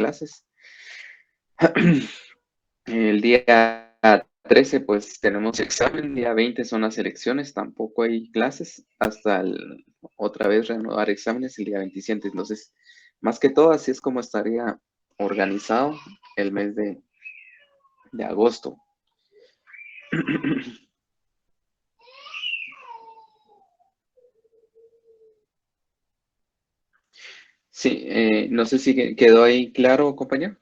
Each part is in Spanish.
clases. El día 13 pues tenemos examen, día 20 son las elecciones, tampoco hay clases, hasta otra vez reanudar exámenes el día 27. Entonces, más que todo, así es como estaría organizado el mes de agosto. Sí, no sé si quedó ahí claro, compañero.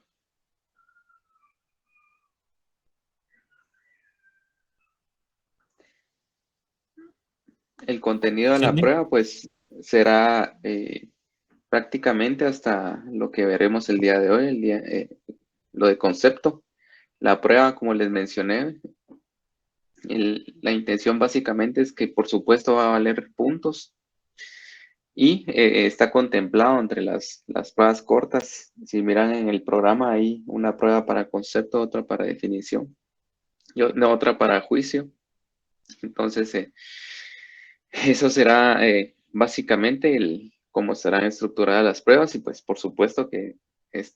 El contenido de Sí, la prueba, pues, será prácticamente hasta lo que veremos el día de hoy, lo de concepto. La prueba, como les mencioné, la intención básicamente es que, por supuesto, va a valer puntos y está contemplado entre las pruebas cortas. Si miran en el programa, hay una prueba para concepto, otra para definición y otra para juicio. Entonces, eso será básicamente cómo estarán estructuradas las pruebas y pues por supuesto que es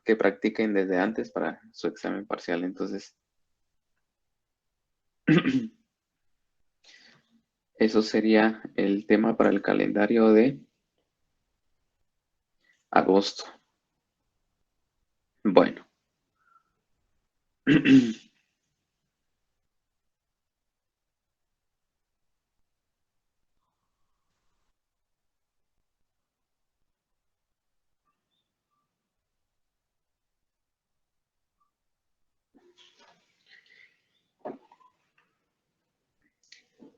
que practiquen desde antes para su examen parcial. Entonces, eso sería el tema para el calendario de agosto. Bueno,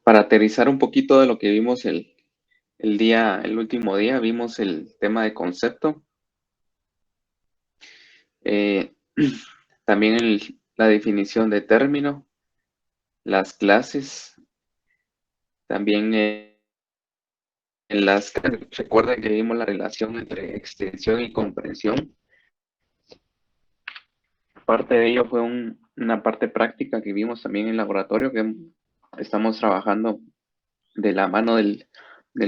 para aterrizar un poquito de lo que vimos el último día, vimos el tema de concepto. eh, también la definición de término, las clases, también recuerden que vimos la relación entre extensión y comprensión. Parte de ello fue una parte práctica que vimos también en el laboratorio, que estamos trabajando de la mano del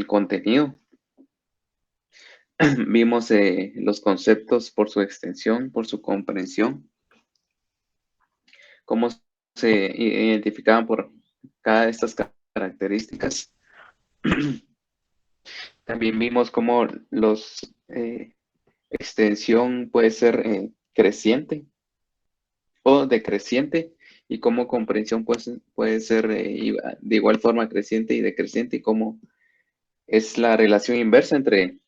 contenido. Vimos los conceptos por su extensión, por su comprensión, cómo se identificaban por cada de estas características. También vimos cómo extensión puede ser creciente o decreciente y cómo comprensión puede ser de igual forma creciente y decreciente y cómo es la relación inversa entre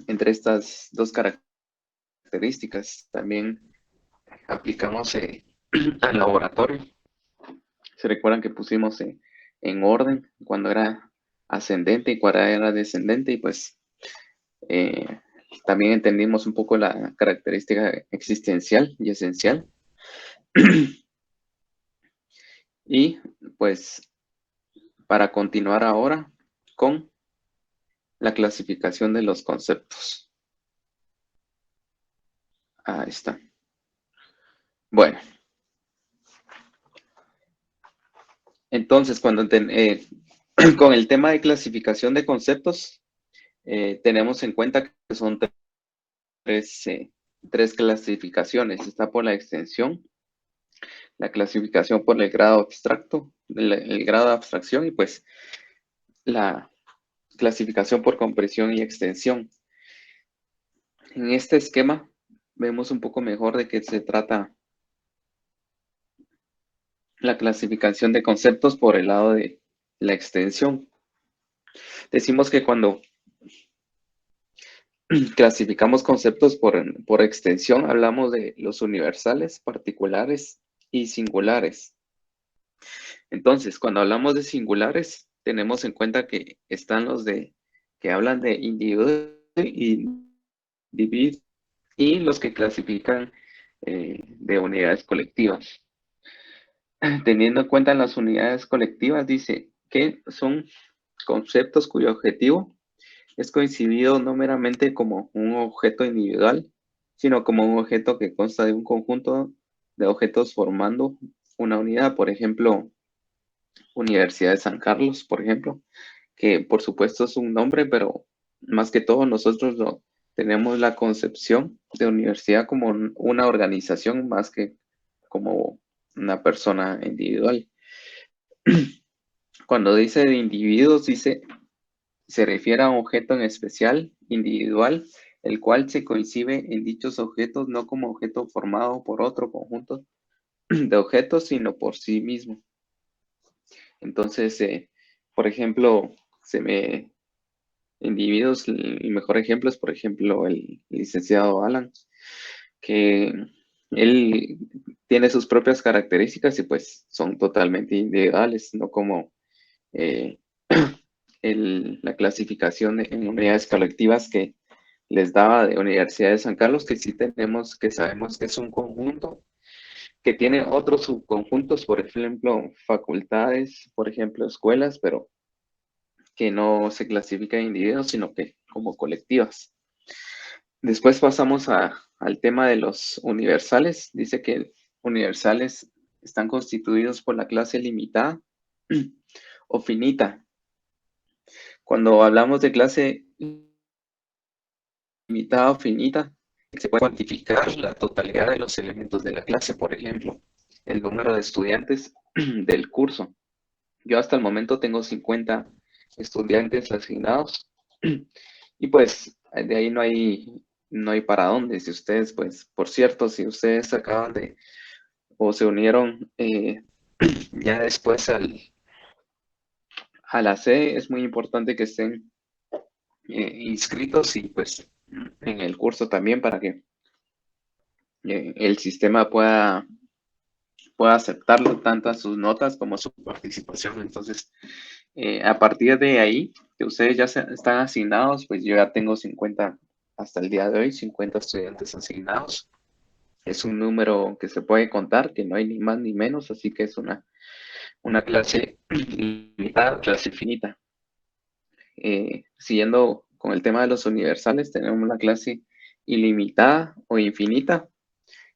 estas dos características. También aplicamos al laboratorio. Se recuerdan que pusimos en orden cuando era ascendente y cuando era descendente y pues eh, también entendimos un poco la característica existencial y esencial. Y pues para continuar ahora con la clasificación de los conceptos. Ahí está. Bueno, entonces con el tema de clasificación de conceptos, tenemos en cuenta que son tres, tres clasificaciones. Está por la extensión, la clasificación por el grado abstracto, el grado de abstracción y pues la clasificación por comprensión y extensión. En este esquema vemos un poco mejor de qué se trata la clasificación de conceptos por el lado de la extensión. Decimos que cuando clasificamos conceptos por extensión, hablamos de los universales, particulares y singulares. Entonces, cuando hablamos de singulares, tenemos en cuenta que están los que hablan de individuo y los que clasifican de unidades colectivas. Teniendo en cuenta las unidades colectivas, dice que son conceptos cuyo objetivo es coincidido no meramente como un objeto individual, sino como un objeto que consta de un conjunto de objetos formando una unidad. Por ejemplo, Universidad de San Carlos, por ejemplo, que por supuesto es un nombre, pero más que todo nosotros tenemos la concepción de universidad como una organización más que como una persona individual. Cuando dice de individuos, se refiere a un objeto en especial, individual, el cual se coincide en dichos objetos no como objeto formado por otro conjunto de objetos, sino por sí mismo. Entonces, por ejemplo, individuos, el mejor ejemplo es, por ejemplo, el licenciado Alan, que él tiene sus propias características y pues son totalmente individuales, no como eh, la clasificación en unidades colectivas que les daba de Universidad de San Carlos, que sí tenemos, que sabemos que es un conjunto, que tiene otros subconjuntos, por ejemplo, facultades, por ejemplo, escuelas, pero que no se clasifica en individuos, sino que como colectivas. Después pasamos al tema de los universales. Dice que universales están constituidos por la clase limitada o finita. Cuando hablamos de clase limitada o finita, se puede cuantificar la totalidad de los elementos de la clase, por ejemplo, el número de estudiantes del curso. Yo hasta el momento tengo 50 estudiantes asignados y pues de ahí no hay para dónde. Si ustedes, pues, por cierto, si ustedes acaban de o se unieron ya después a la C, es muy importante que estén inscritos y pues en el curso también para que el sistema pueda aceptarlo tanto sus notas como su participación. Entonces, a partir de ahí, que ustedes ya están asignados, pues yo ya tengo 50 hasta el día de hoy, 50 estudiantes asignados. Es un número que se puede contar, que no hay ni más ni menos, así que es una clase limitada, clase finita. Siguiendo con el tema de los universales, tenemos una clase ilimitada o infinita,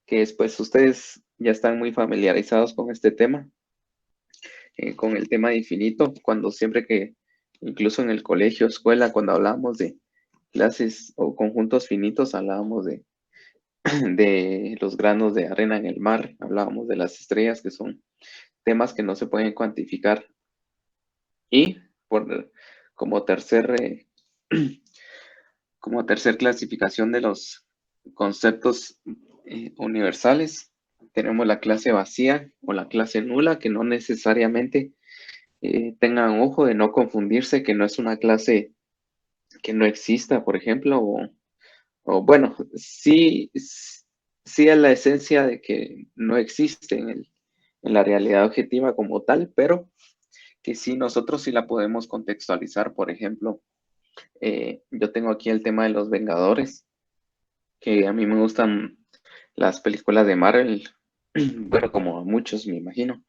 que después ustedes ya están muy familiarizados con este tema, con el tema de infinito, cuando siempre que, incluso en el colegio, escuela, cuando hablábamos de clases o conjuntos finitos, hablábamos de los granos de arena en el mar, hablábamos de las estrellas, que son temas que no se pueden cuantificar. Y por, como tercer, eh, como tercer clasificación de los conceptos universales, tenemos la clase vacía o la clase nula, que no necesariamente tengan ojo de no confundirse, que no es una clase que no exista, por ejemplo, o bueno, sí es la esencia de que no existe en la realidad objetiva como tal, pero que sí nosotros sí la podemos contextualizar. Por ejemplo, yo tengo aquí el tema de los Vengadores, que a mí me gustan las películas de Marvel, bueno, como a muchos me imagino.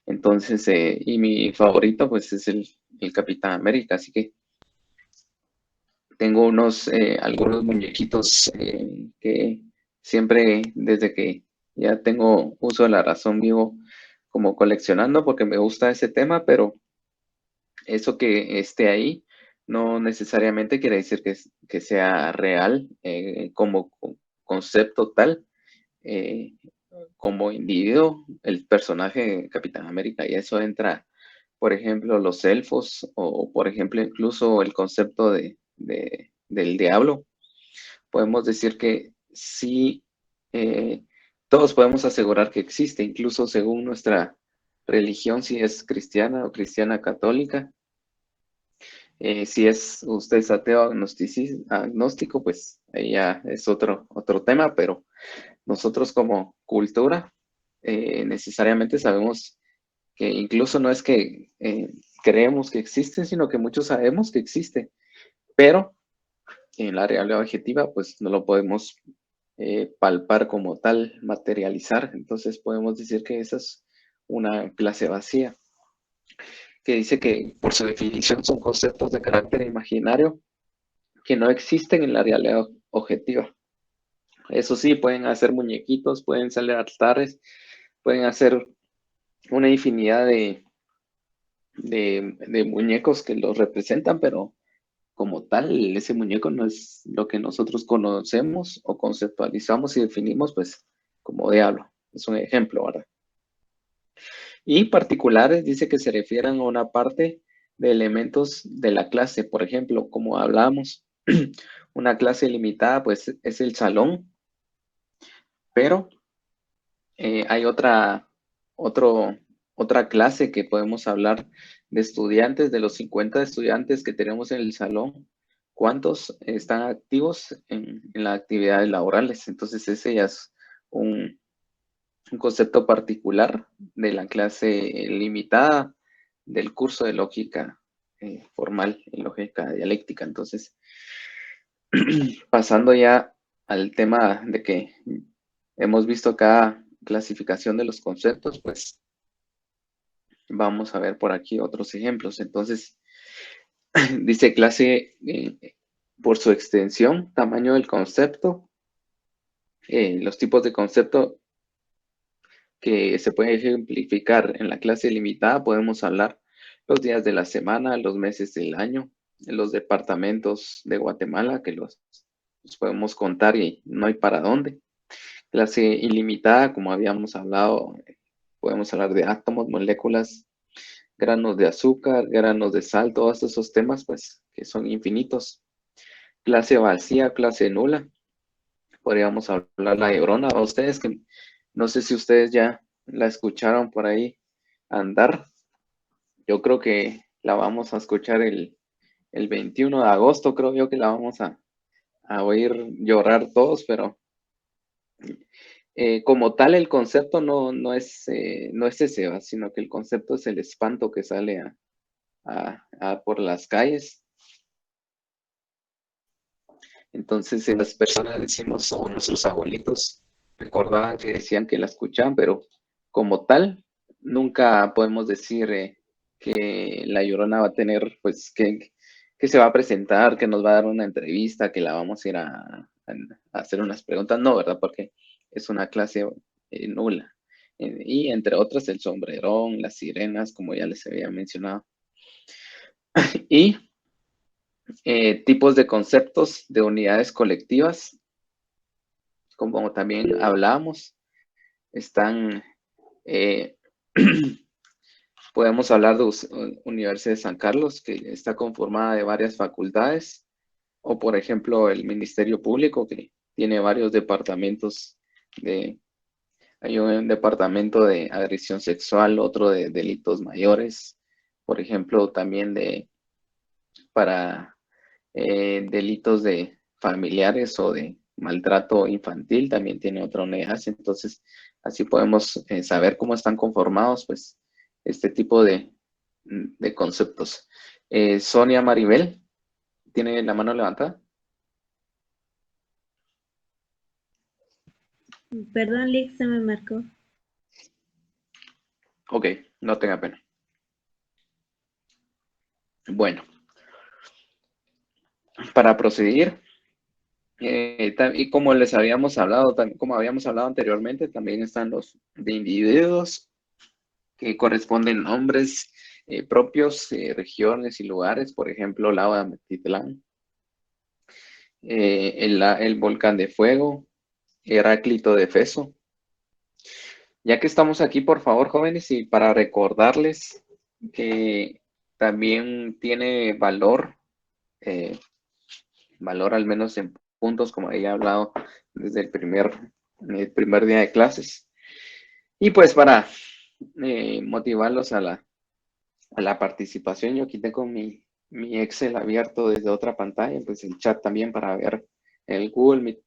Entonces, y mi favorito pues es el Capitán América, así que tengo algunos muñequitos que siempre, desde que ya tengo uso de la razón, vivo como coleccionando porque me gusta ese tema, pero eso que esté ahí no necesariamente quiere decir que sea real como concepto tal, eh, como individuo, el personaje de Capitán América, y eso entra, por ejemplo, los elfos o, por ejemplo, incluso el concepto del diablo. Podemos decir que sí, eh, todos podemos asegurar que existe, incluso según nuestra religión, si es cristiana o cristiana católica. Si usted es ateo agnóstico, pues ahí ya es otro tema, pero nosotros como cultura necesariamente sabemos que incluso no es que creemos que existe, sino que muchos sabemos que existe, pero en la realidad objetiva pues no lo podemos palpar como tal, materializar. Entonces podemos decir que esa es una clase vacía, que dice que por su definición son conceptos de carácter imaginario que no existen en la realidad objetiva. Eso sí, pueden hacer muñequitos, pueden salir altares, pueden hacer una infinidad de muñecos que los representan, pero como tal, ese muñeco no es lo que nosotros conocemos o conceptualizamos y definimos, pues, como diablo. Es un ejemplo, ¿verdad? Y particulares dice que se refieren a una parte de elementos de la clase. Por ejemplo, como hablamos, una clase limitada, pues, es el salón, pero hay otro, otra clase que podemos hablar de estudiantes, de los 50 estudiantes que tenemos en el salón, ¿cuántos están activos en las actividades laborales? Entonces ese ya es un concepto particular de la clase limitada del curso de lógica formal, en lógica dialéctica. Entonces, pasando ya al tema de que hemos visto cada clasificación de los conceptos, pues vamos a ver por aquí otros ejemplos. Entonces, dice clase por su extensión, tamaño del concepto, los tipos de concepto que se pueden ejemplificar en la clase limitada, podemos hablar los días de la semana, los meses del año, los departamentos de Guatemala, que los podemos contar y no hay para dónde. Clase ilimitada, como habíamos hablado, podemos hablar de átomos, moléculas, granos de azúcar, granos de sal, todos esos temas, pues, que son infinitos. Clase vacía, clase nula. Podríamos hablar la Hebrona. A ustedes que no sé si ustedes ya la escucharon por ahí andar. Yo creo que la vamos a escuchar el 21 de agosto, creo yo que la vamos a oír llorar todos, pero como tal el concepto no es ese, ¿va? Sino que el concepto es el espanto que sale por las calles. Entonces, las personas decimos, o nuestros abuelitos recordaban que decían que la escuchaban, pero como tal, nunca podemos decir que la Llorona va a tener, pues, que se va a presentar, que nos va a dar una entrevista, que la vamos a ir a hacer unas preguntas. No, ¿verdad? Porque es una clase nula. Y entre otras, el sombrerón, las sirenas, como ya les había mencionado. Y tipos de conceptos de unidades colectivas, como también hablábamos, están, eh, podemos hablar de Universidad de San Carlos, que está conformada de varias facultades, o por ejemplo el Ministerio Público, que tiene varios departamentos hay un departamento de agresión sexual, otro de delitos mayores, por ejemplo también para delitos de familiares o de maltrato infantil, también tiene otra unidad. Entonces, así podemos saber cómo están conformados, pues, este tipo de conceptos. Sonia Maribel, ¿tiene la mano levantada? Perdón, Lick, se me marcó. Ok, no tenga pena. Bueno, para proseguir, y como les habíamos hablado, como habíamos hablado anteriormente, también están los de individuos, que corresponden nombres propios, regiones y lugares, por ejemplo, Lava de Amatitlán, el volcán de fuego, Heráclito de Efeso. Ya que estamos aquí, por favor, jóvenes, y para recordarles que también tiene eh, valor al menos en puntos, como había hablado desde el primer día de clases. Y pues para motivarlos a la participación. Yo aquí tengo mi Excel abierto desde otra pantalla, pues el chat también para ver el Google Meet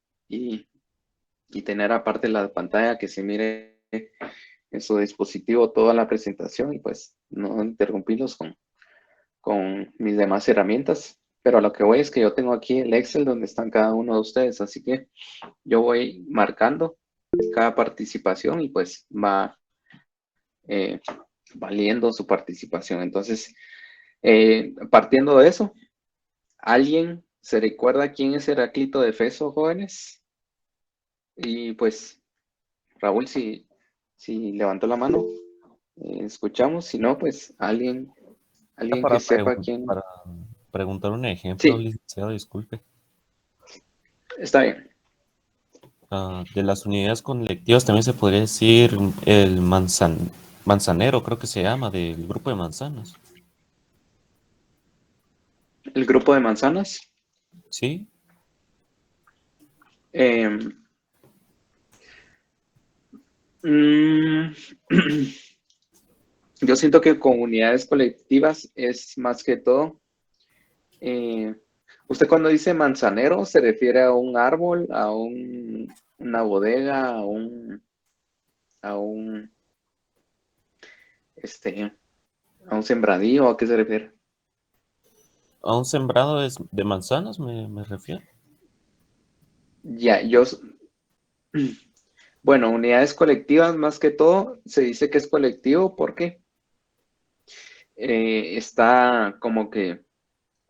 y tener aparte la pantalla que se mire en su dispositivo toda la presentación y pues no interrumpirlos con mis demás herramientas. Pero a lo que voy es que yo tengo aquí el Excel donde están cada uno de ustedes, así que yo voy marcando cada participación y pues va eh, valiendo su participación. Entonces, partiendo de eso, ¿alguien se recuerda quién es Heráclito de Efeso, jóvenes? Y pues, Raúl, si levantó la mano, escuchamos. Si no, pues alguien Está que sepa para, quién. preguntar un ejemplo, Sí, licenciado, disculpe. está bien. De las unidades colectivas también se podría decir el manzanero, creo que se llama, del grupo de manzanas. El grupo de manzanas. ¿Sí? eh, mm, yo siento que con unidades colectivas es más que todo. eh, ¿Usted cuando dice manzanero se refiere a un árbol, una bodega, a un, este, a un sembradío? ¿A qué se refiere? A un sembrado de manzanas me refiero. Ya, bueno, unidades colectivas más que todo se dice que es colectivo porque está como que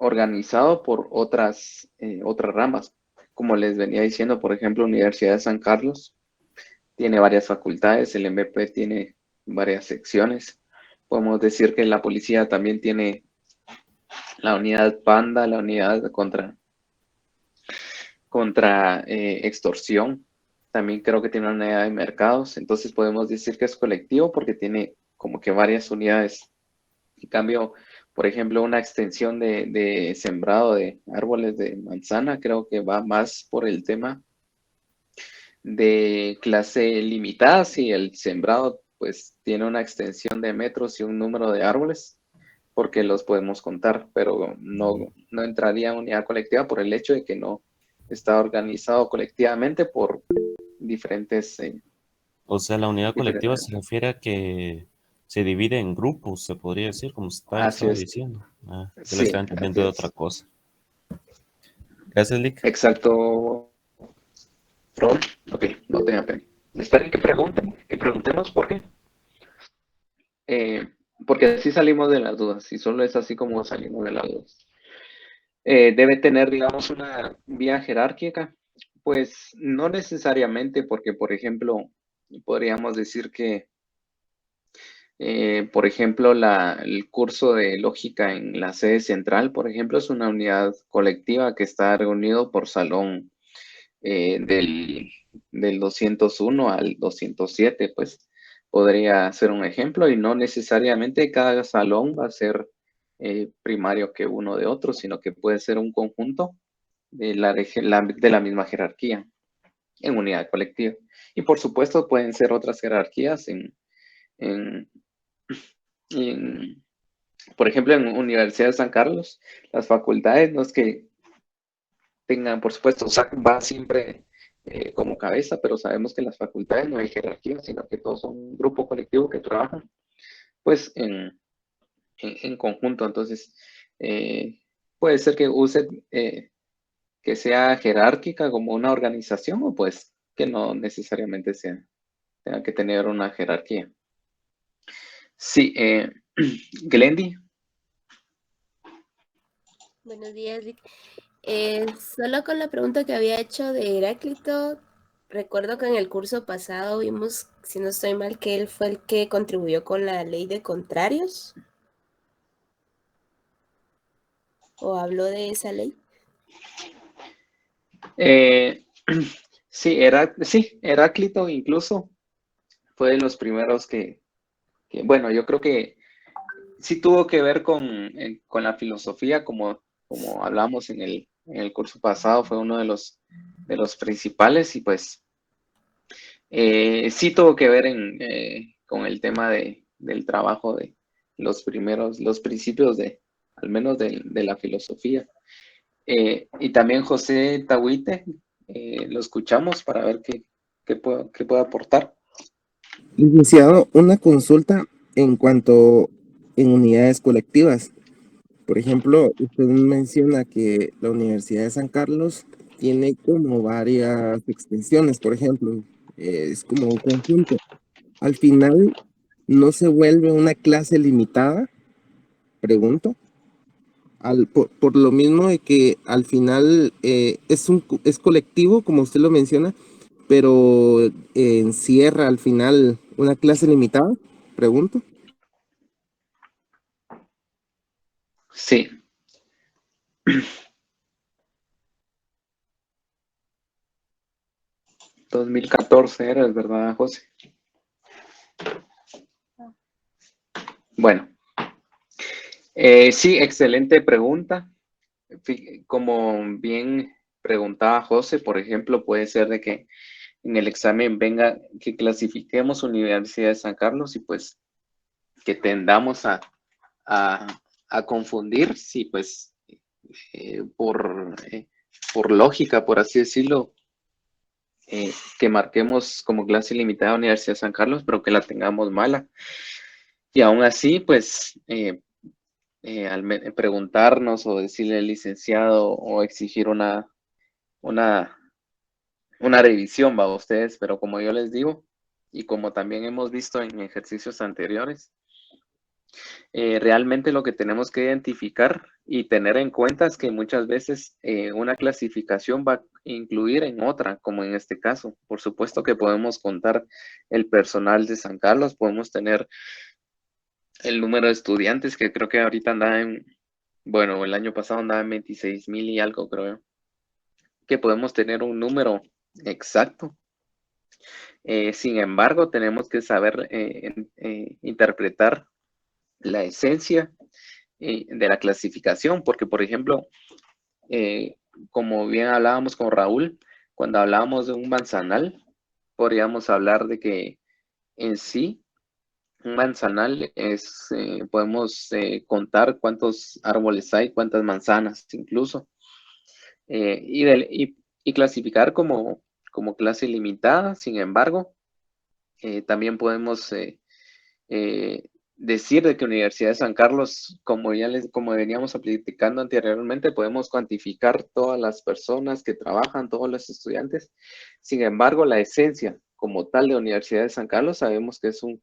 organizado por otras ramas. Como les venía diciendo, por ejemplo, Universidad de San Carlos tiene varias facultades, el MP tiene varias secciones. Podemos decir que la policía también tiene la unidad Panda, la unidad contra extorsión. También creo que tiene una unidad de mercados. Entonces podemos decir que es colectivo porque tiene como que varias unidades. En cambio, por ejemplo, una extensión de sembrado de árboles de manzana, creo que va más por el tema de clase limitada. Si el sembrado pues tiene una extensión de metros y un número de árboles, porque los podemos contar, pero no entraría en unidad colectiva por el hecho de que no está organizado colectivamente por diferentes, O sea, la unidad colectiva diferentes. se refiere a que se divide en grupos, se podría decir, como Así estaba es, diciendo. Yo lo sí, estaba entendiendo así de otra es. cosa. Gracias, Lick. Exacto, Ron. Ok, no tenga pena. Esperen que preguntemos por qué. Eh, Porque así salimos de las dudas, y solo es así como salimos de las dudas. Debe tener, digamos, una vía jerárquica. Pues no necesariamente, porque, por ejemplo, podríamos decir que, por ejemplo, el curso de lógica en la sede central, por ejemplo, es una unidad colectiva que está reunido por salón, del 201 al 207, pues podría ser un ejemplo, y no necesariamente cada salón va a ser primario que uno de otro, sino que puede ser un conjunto de la misma jerarquía en unidad colectiva. Y por supuesto pueden ser otras jerarquías en, en, por ejemplo, en Universidad de San Carlos, las facultades no es que tengan, por supuesto, SAC va siempre como cabeza, pero sabemos que en las facultades no hay jerarquía, sino que todos son un grupo colectivo que trabajan pues en conjunto. Entonces, eh, puede ser que use que sea jerárquica como una organización, o pues que no necesariamente tenga que tener una jerarquía. Sí, Glendy. Buenos días, Vic. Solo con la pregunta que había hecho de Heráclito, recuerdo que en el curso pasado vimos, si no estoy mal, que él fue el que contribuyó con la ley de contrarios, o habló de esa ley. Eh, sí, Heráclito incluso fue de los primeros bueno, yo creo que sí tuvo que ver con la filosofía, como hablamos en el curso pasado, fue uno de los principales, y pues sí tuvo que ver con el tema del trabajo de los principios al menos de la filosofía. Y también José Tahuite, lo escuchamos para ver qué puede aportar. Licenciado, una consulta en cuanto en unidades colectivas. Por ejemplo, usted menciona que la Universidad de San Carlos tiene como varias extensiones, por ejemplo, es como un conjunto. Al final, ¿no se vuelve una clase limitada? Pregunto. Por lo mismo de que al final es colectivo, como usted lo menciona, pero encierra al final una clase limitada, pregunto. Sí, ¿2014 era, ¿verdad, José? Bueno, sí, excelente pregunta. Como bien preguntaba José, por ejemplo, puede ser de que en el examen venga que clasifiquemos Universidad de San Carlos y pues que tendamos a confundir, sí, pues por lógica, por así decirlo, que marquemos como clase limitada Universidad de San Carlos, pero que la tengamos mala. Y aún así, pues, al preguntarnos o decirle al licenciado o exigir una revisión, va a ustedes, pero como yo les digo, y como también hemos visto en ejercicios anteriores, realmente lo que tenemos que identificar y tener en cuenta es que muchas veces una clasificación va a incluir en otra, como en este caso. Por supuesto que podemos contar el personal de San Carlos, podemos tener el número de estudiantes, que creo que ahorita anda bueno, el año pasado andaba en 26,000 y algo, creo, que podemos tener un número exacto. Sin embargo, tenemos que saber interpretar la esencia de la clasificación, porque por ejemplo, como bien hablábamos con Raúl, cuando hablábamos de un manzanal, podríamos hablar de que en sí, un manzanal es, podemos contar cuántos árboles hay, cuántas manzanas incluso, y clasificar como clase limitada. Sin embargo, también podemos decir de que Universidad de San Carlos, como veníamos platicando anteriormente, podemos cuantificar todas las personas que trabajan, todos los estudiantes. Sin embargo, la esencia como tal de Universidad de San Carlos sabemos que es un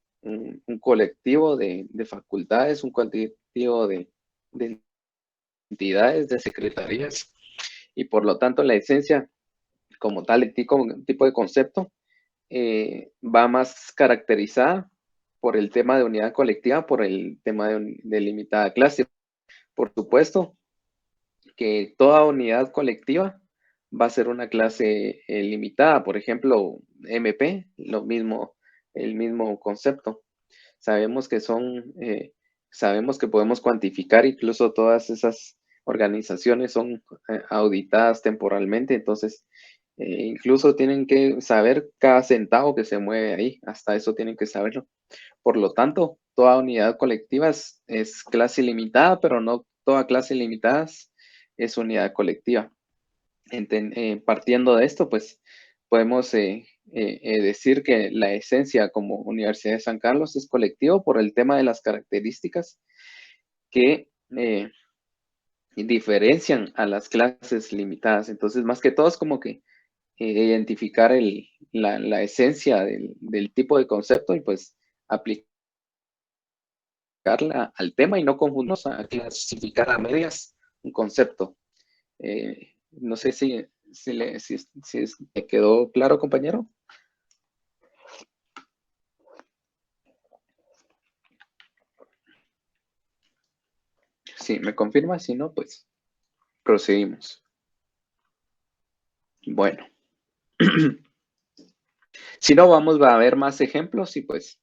colectivo de facultades, un colectivo de entidades, de secretarías, y por lo tanto la esencia como tal, el tipo de concepto, va más caracterizada por el tema de unidad colectiva, por el tema de limitada clase. Por supuesto que toda unidad colectiva va a ser una clase limitada. Por ejemplo, MP, el mismo concepto. Sabemos que sabemos que podemos cuantificar, incluso todas esas organizaciones son auditadas temporalmente, entonces incluso tienen que saber cada centavo que se mueve ahí, hasta eso tienen que saberlo. Por lo tanto, toda unidad colectiva es clase limitada, pero no toda clase limitada es unidad colectiva. Partiendo de esto, pues podemos decir que la esencia como Universidad de San Carlos es colectivo por el tema de las características que diferencian a las clases limitadas. Entonces, más que todo es como que identificar la esencia del tipo de concepto y pues aplicarla al tema y no confundirnos a clasificar a medias un concepto. No sé si me quedó claro, compañero. Sí, me confirma, si no, pues proseguimos. Bueno. Si no, vamos a ver más ejemplos y pues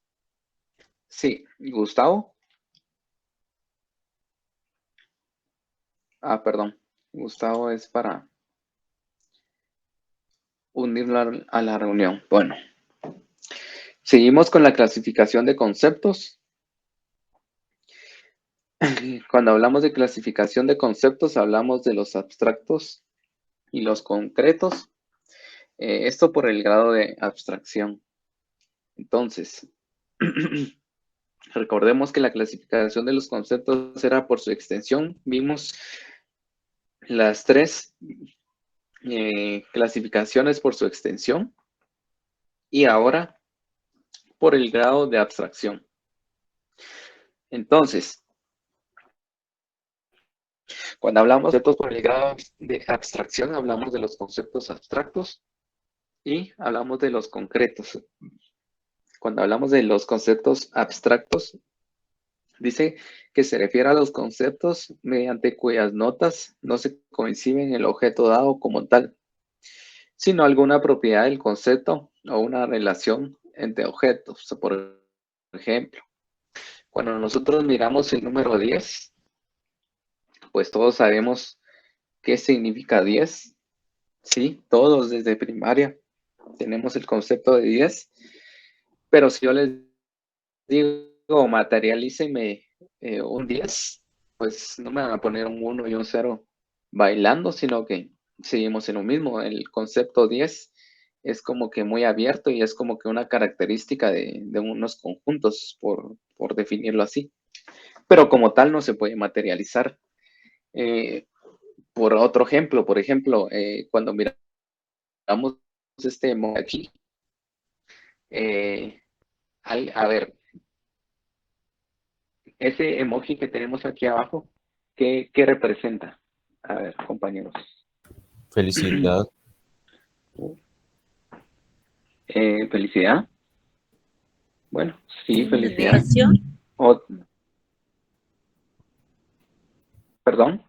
sí, Gustavo. Perdón, Gustavo es para unirlo a la reunión. Bueno, seguimos con la clasificación de conceptos. Cuando hablamos de clasificación de conceptos, hablamos de los abstractos y los concretos. Esto por el grado de abstracción. Entonces, recordemos que la clasificación de los conceptos era por su extensión. Vimos las tres clasificaciones por su extensión y ahora por el grado de abstracción. Entonces, cuando hablamos de conceptos por el grado de abstracción, hablamos de los conceptos abstractos y hablamos de los concretos. Cuando hablamos de los conceptos abstractos, Dice que se refiere a los conceptos mediante cuyas notas no se conciben el objeto dado como tal, sino alguna propiedad del concepto o una relación entre objetos. Por ejemplo, cuando nosotros miramos el número 10, pues todos sabemos qué significa 10, ¿sí? Todos desde primaria tenemos el concepto de 10, pero si yo les digo materialíceme un 10, pues no me van a poner un 1 y un 0 bailando, sino que seguimos en lo mismo. El concepto 10 es como que muy abierto y es como que una característica de unos conjuntos, por definirlo así. Pero como tal no se puede materializar. Por otro ejemplo, cuando miramos este emoji aquí, a ver, ese emoji que tenemos aquí abajo, ¿qué representa? A ver, compañeros. Felicidad. ¿Felicidad? Bueno, sí, felicidad. Motivación. ¿Perdón?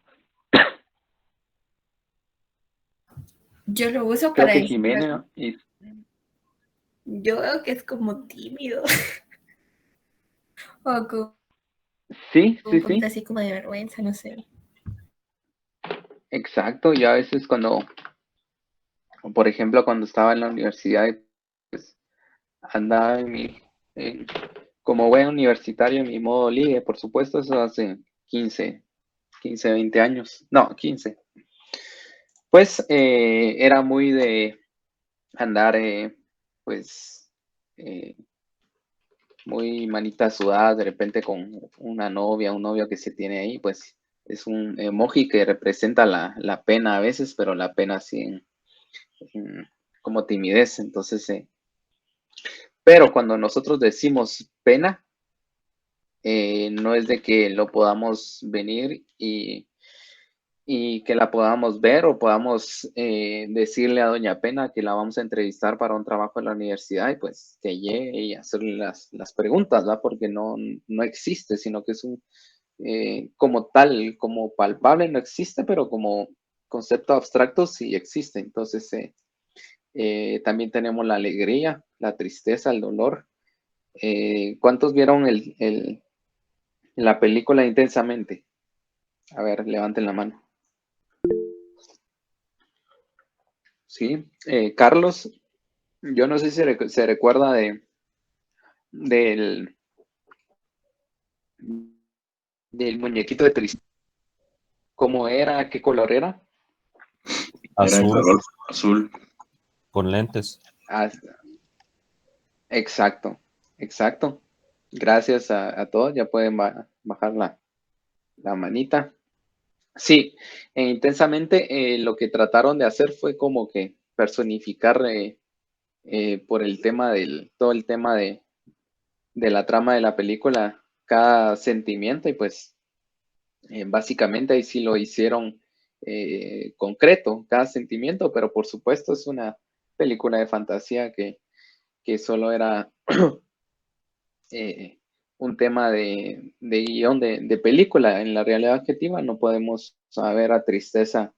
Yo lo uso Creo para que decir, Jimena yo veo que es como tímido o como sí, un sí, poquito sí, así como de vergüenza, no sé. exacto. Y a veces por ejemplo, cuando estaba en la universidad, pues andaba como buen universitario en mi modo ligue, por supuesto, eso hace 15, 20 años, no, 15. Pues era muy de andar, pues, muy manita sudada, de repente con una novia, un novio que se tiene ahí, pues es un emoji que representa la pena a veces, pero la pena así como timidez. Entonces, pero cuando nosotros decimos pena, no es de que lo podamos venir y que la podamos ver o podamos decirle a doña Pena que la vamos a entrevistar para un trabajo en la universidad y pues que llegue y hacerle las preguntas, ¿verdad? Porque no existe, sino que es como tal, como palpable no existe, pero como concepto abstracto sí existe. Entonces, también tenemos la alegría, la tristeza, el dolor. ¿Cuántos vieron la película Intensamente? A ver, levanten la mano. Sí, Carlos, yo no sé si se recuerda del, del muñequito de tristeza. ¿Cómo era? ¿Qué color era? Era de Azul, color azul. con lentes. Ah, exacto, exacto. Gracias a todos, ya pueden bajar la manita. Sí, Intensamente lo que trataron de hacer fue como que personificar por todo el tema de la trama de la película, cada sentimiento y pues básicamente ahí sí lo hicieron concreto, cada sentimiento, pero por supuesto es una película de fantasía que solo era un tema de guión de película. En la realidad objetiva no podemos saber a Tristeza,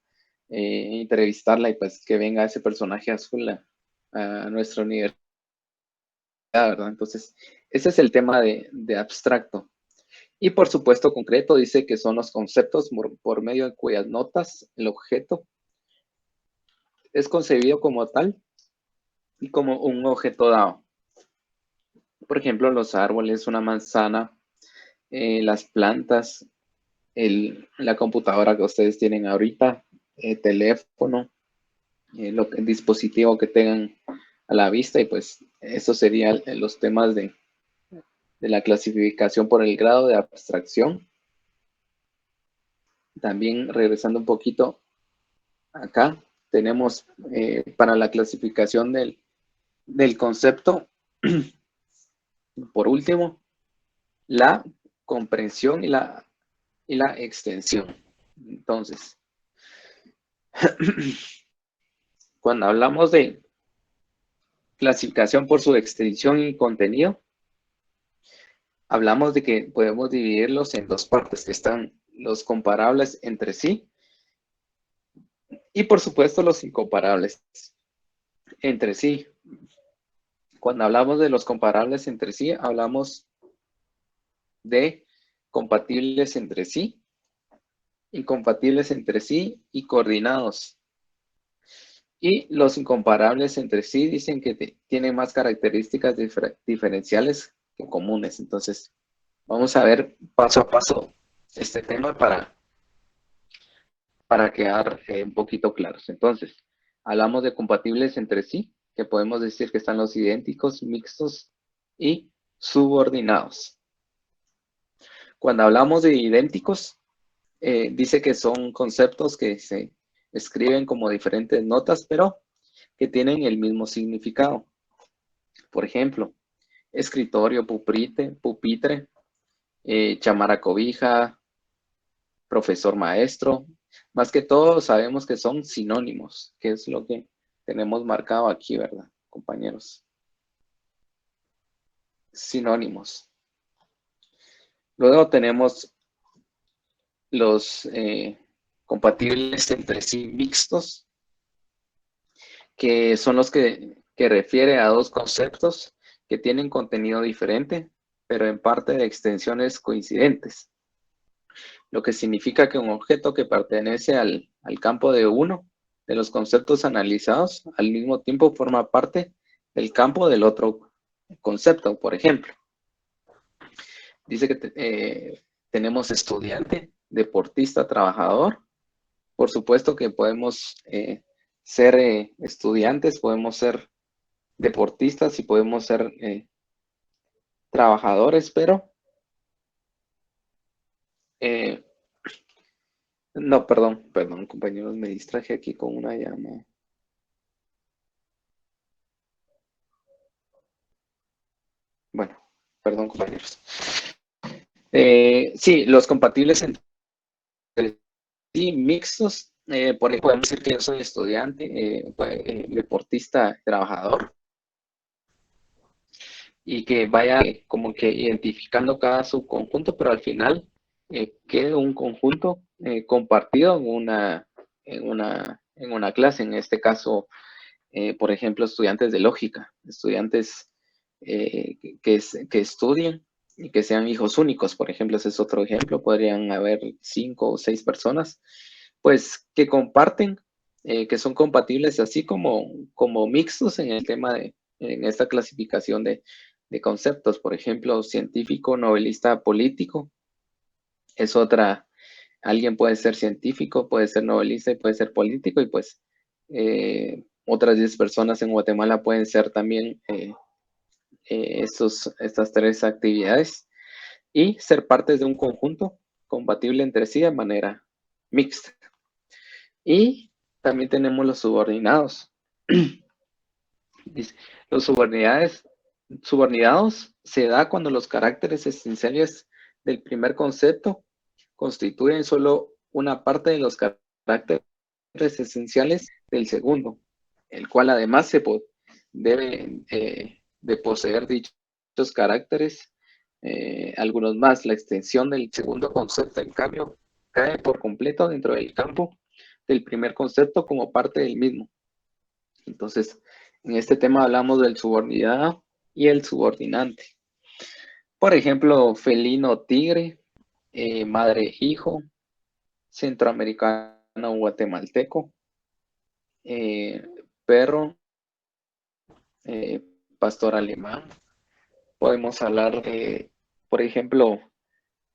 entrevistarla y pues que venga ese personaje azul a nuestra universidad, ¿verdad? Entonces, ese es el tema de abstracto. Y por supuesto, concreto dice que son los conceptos por medio de cuyas notas el objeto es concebido como tal y como un objeto dado. Por ejemplo, los árboles, una manzana, las plantas, la computadora que ustedes tienen ahorita, el teléfono, el dispositivo que tengan a la vista, y pues eso serían los temas de la clasificación por el grado de abstracción. También regresando un poquito acá, tenemos para la clasificación del concepto, por último, la comprensión y la extensión. Entonces, cuando hablamos de clasificación por su extensión y contenido, hablamos de que podemos dividirlos en dos partes, que están los comparables entre sí y por supuesto los incomparables entre sí. Cuando hablamos de los comparables entre sí, hablamos de compatibles entre sí, incompatibles entre sí y coordinados. Y los incomparables entre sí dicen que tienen más características diferenciales que comunes. Entonces, vamos a ver paso a paso este tema para quedar un poquito claros. Entonces, hablamos de compatibles entre sí, que podemos decir que están los idénticos, mixtos y subordinados. Cuando hablamos de idénticos, dice que son conceptos que se escriben como diferentes notas, pero que tienen el mismo significado. Por ejemplo, escritorio, pupitre, chamara cobija, profesor maestro. Más que todo sabemos que son sinónimos, que es lo que tenemos marcado aquí, ¿verdad, compañeros? Sinónimos. Luego tenemos los compatibles entre sí mixtos, que son los que refiere a dos conceptos que tienen contenido diferente, pero en parte de extensiones coincidentes. Lo que significa que un objeto que pertenece al campo de uno de los conceptos analizados, al mismo tiempo forma parte del campo del otro concepto. Por ejemplo, dice que tenemos estudiante, deportista, trabajador. Por supuesto que podemos ser estudiantes, podemos ser deportistas y podemos ser trabajadores, pero no, perdón, compañeros, me distraje aquí con una llamada. Bueno, perdón, compañeros. Sí, los compatibles entre sí mixtos, por ejemplo, podemos decir que yo soy estudiante, deportista, trabajador, y que vaya como que identificando cada subconjunto, pero al final quede un conjunto compartido en una clase. En este caso, por ejemplo, estudiantes de lógica, estudiantes que estudien y que sean hijos únicos, por ejemplo, ese es otro ejemplo. Podrían haber 5 o 6 personas, pues, que comparten, que son compatibles, así como mixtos en el tema en esta clasificación de conceptos. Por ejemplo, científico, novelista, político, es otra. Alguien puede ser científico, puede ser novelista y puede ser político, y pues otras 10 personas en Guatemala pueden ser también estas 3 actividades y ser partes de un conjunto compatible entre sí de manera mixta. Y también tenemos los subordinados. Los subordinados se da cuando los caracteres esenciales del primer concepto constituyen solo una parte de los caracteres esenciales del segundo, el cual además debe de poseer dichos caracteres, algunos más. La extensión del segundo concepto, en cambio, cae por completo dentro del campo del primer concepto como parte del mismo. Entonces, en este tema hablamos del subordinado y el subordinante. Por ejemplo, felino, tigre, madre-hijo, centroamericano, guatemalteco, perro, pastor alemán. Podemos hablar de, por ejemplo,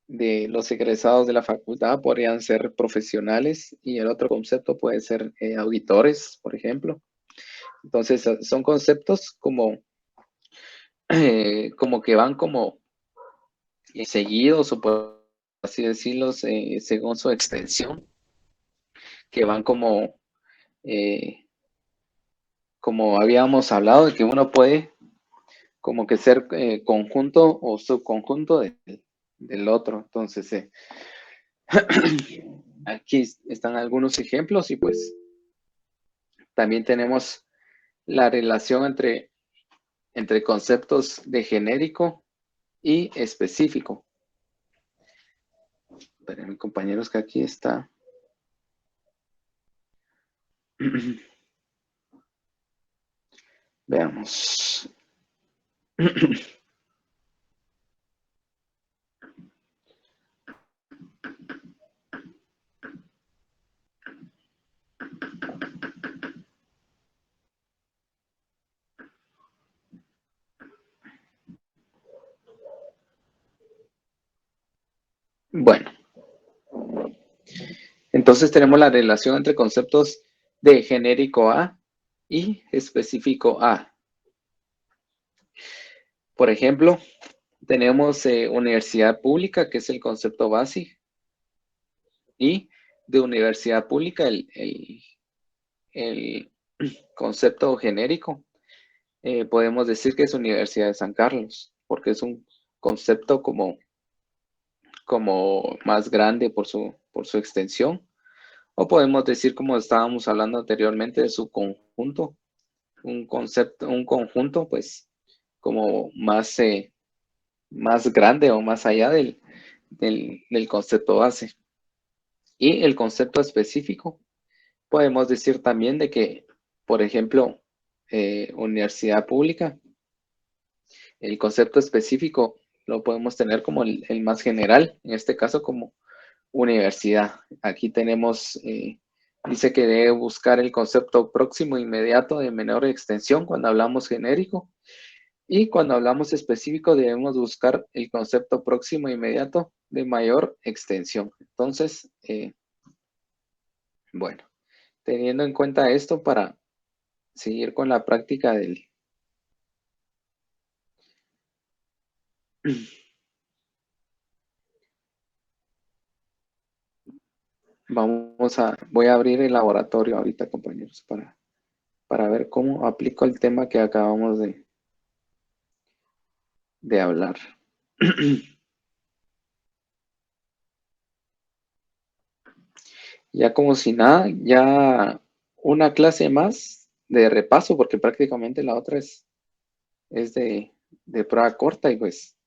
de los egresados de la facultad, podrían ser profesionales, y el otro concepto puede ser auditores, por ejemplo. Entonces, son conceptos como que van como seguidos, o por así decirlo, según su extensión, que van como habíamos hablado, de que uno puede como que ser conjunto o subconjunto del otro. Entonces, aquí están algunos ejemplos, y pues también tenemos la relación entre conceptos de genérico y específico. Esperen, compañeros, que aquí está. Veamos. Bueno, entonces tenemos la relación entre conceptos de genérico A y específico A. Por ejemplo, tenemos universidad pública, que es el concepto básico, y de universidad pública el concepto genérico. Podemos decir que es Universidad de San Carlos, porque es un concepto como más grande por su extensión. O podemos decir, como estábamos hablando anteriormente, de su conjunto, un conjunto, pues, como más grande o más allá del concepto base. Y el concepto específico, podemos decir también de que, por ejemplo, universidad pública, el concepto específico lo podemos tener como el más general, en este caso como universidad. Aquí tenemos, dice que debe buscar el concepto próximo inmediato de menor extensión cuando hablamos genérico, y cuando hablamos específico debemos buscar el concepto próximo inmediato de mayor extensión. Entonces, bueno, teniendo en cuenta esto para seguir con la práctica del... Voy a abrir el laboratorio ahorita, compañeros, para ver cómo aplico el tema que acabamos de hablar. Ya como si nada, ya una clase más de repaso, porque prácticamente la otra es de prueba corta, y pues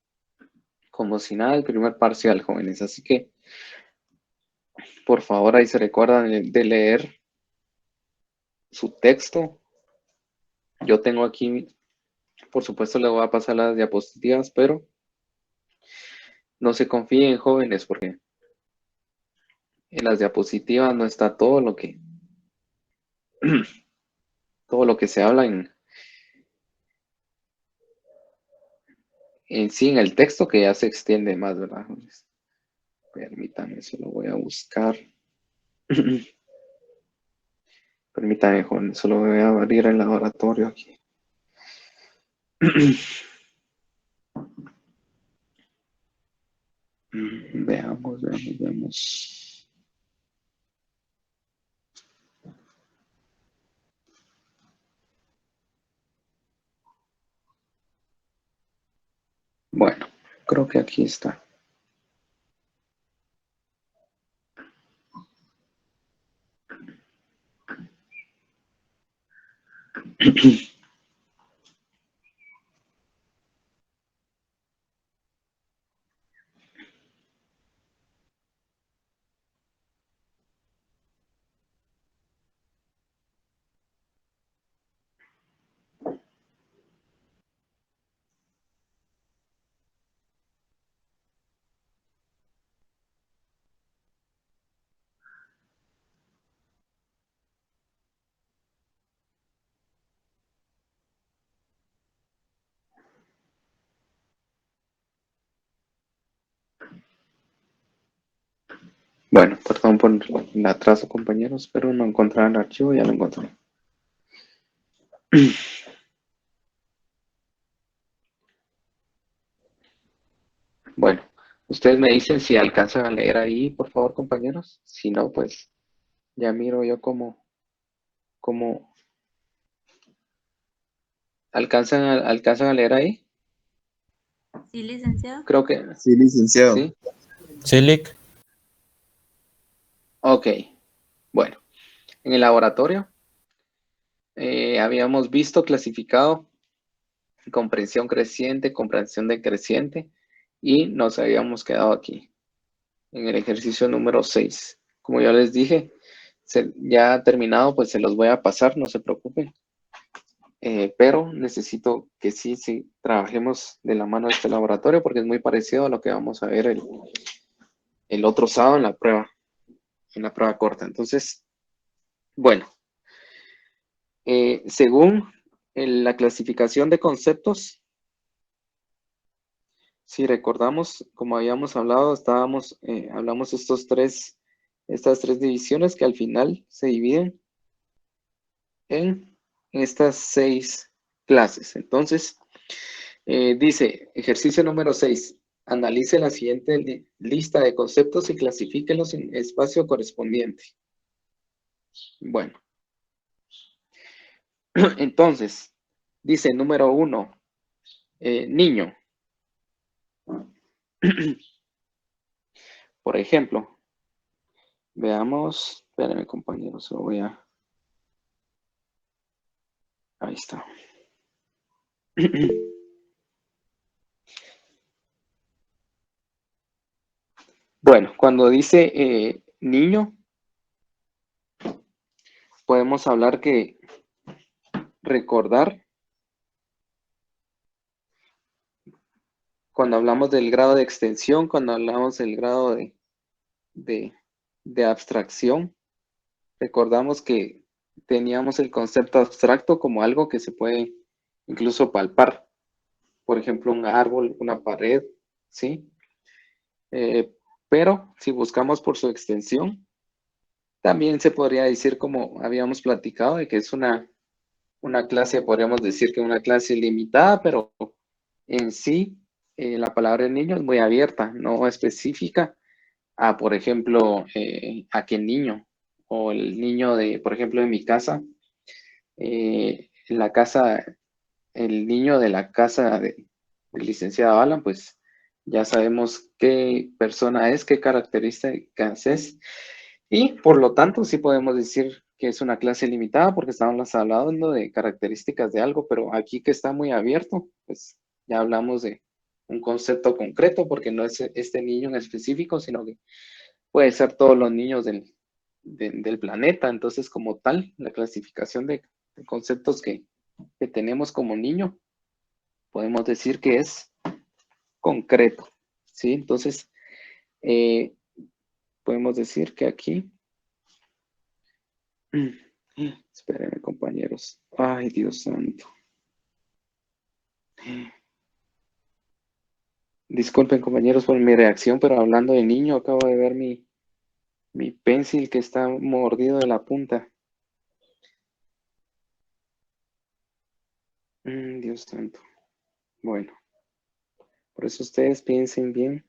como si nada el primer parcial, jóvenes. Así que por favor ahí se recuerdan de leer su texto. Yo tengo aquí, por supuesto le voy a pasar las diapositivas, pero no se confíen, jóvenes, porque en las diapositivas no está todo lo que se habla en sí en el texto, que ya se extiende más, ¿verdad, jóvenes? Permítanme, se lo voy a buscar. Permítanme, jóvenes, solo voy a abrir el laboratorio aquí. Veamos. Bueno, creo que aquí está. Bueno, perdón por el atraso, compañeros, pero no encontraba el archivo, ya lo encontré. Bueno, ustedes me dicen si alcanzan a leer ahí, por favor, compañeros. Si no, pues ya miro yo cómo ¿alcanzan a leer ahí? Sí, licenciado. Creo que Sí, licenciado. sí. Silic. Ok, bueno, en el laboratorio habíamos visto clasificado comprensión creciente, comprensión decreciente, Y nos habíamos quedado aquí, en el ejercicio número 6. Como ya les dije, ya terminado, pues se los voy a pasar, no se preocupen. Pero necesito que sí trabajemos de la mano este laboratorio porque es muy parecido a lo que vamos a ver el otro sábado en la prueba corta. Entonces, bueno, según la clasificación de conceptos, si recordamos, como habíamos hablado, hablamos estas tres divisiones que al final se dividen en estas 6 clases. Entonces, dice, ejercicio número 6, analice la siguiente lista de conceptos y clasifíquelos en espacio correspondiente. Bueno, entonces, dice número 1, niño. Por ejemplo, veamos, espérenme compañeros, lo voy a... Ahí está. Bueno, cuando dice niño, podemos hablar que recordar, cuando hablamos del grado de extensión, cuando hablamos del grado de abstracción, recordamos que teníamos el concepto abstracto como algo que se puede incluso palpar. Por ejemplo, un árbol, una pared, ¿sí? Pero si buscamos por su extensión, también se podría decir, como habíamos platicado, de que es una clase, podríamos decir que una clase limitada, pero en sí la palabra niño es muy abierta, no específica a, por ejemplo, a qué niño, o el niño de, por ejemplo, en mi casa, en la casa, el niño de la casa del licenciado Alan, pues ya sabemos qué persona es, qué características es, y por lo tanto sí podemos decir que es una clase limitada porque estamos hablando de características de algo, pero aquí que está muy abierto, pues ya hablamos de un concepto concreto porque no es este niño en específico, sino que puede ser todos los niños del planeta. Entonces, como tal, la clasificación de conceptos que tenemos como niño, podemos decir que es concreto, ¿sí? Entonces, podemos decir que aquí... Espérenme, compañeros. Ay, Dios santo. Disculpen, compañeros, por mi reacción, pero hablando de niño, acabo de ver mi pencil que está mordido de la punta. Dios santo. Bueno, por eso ustedes piensen bien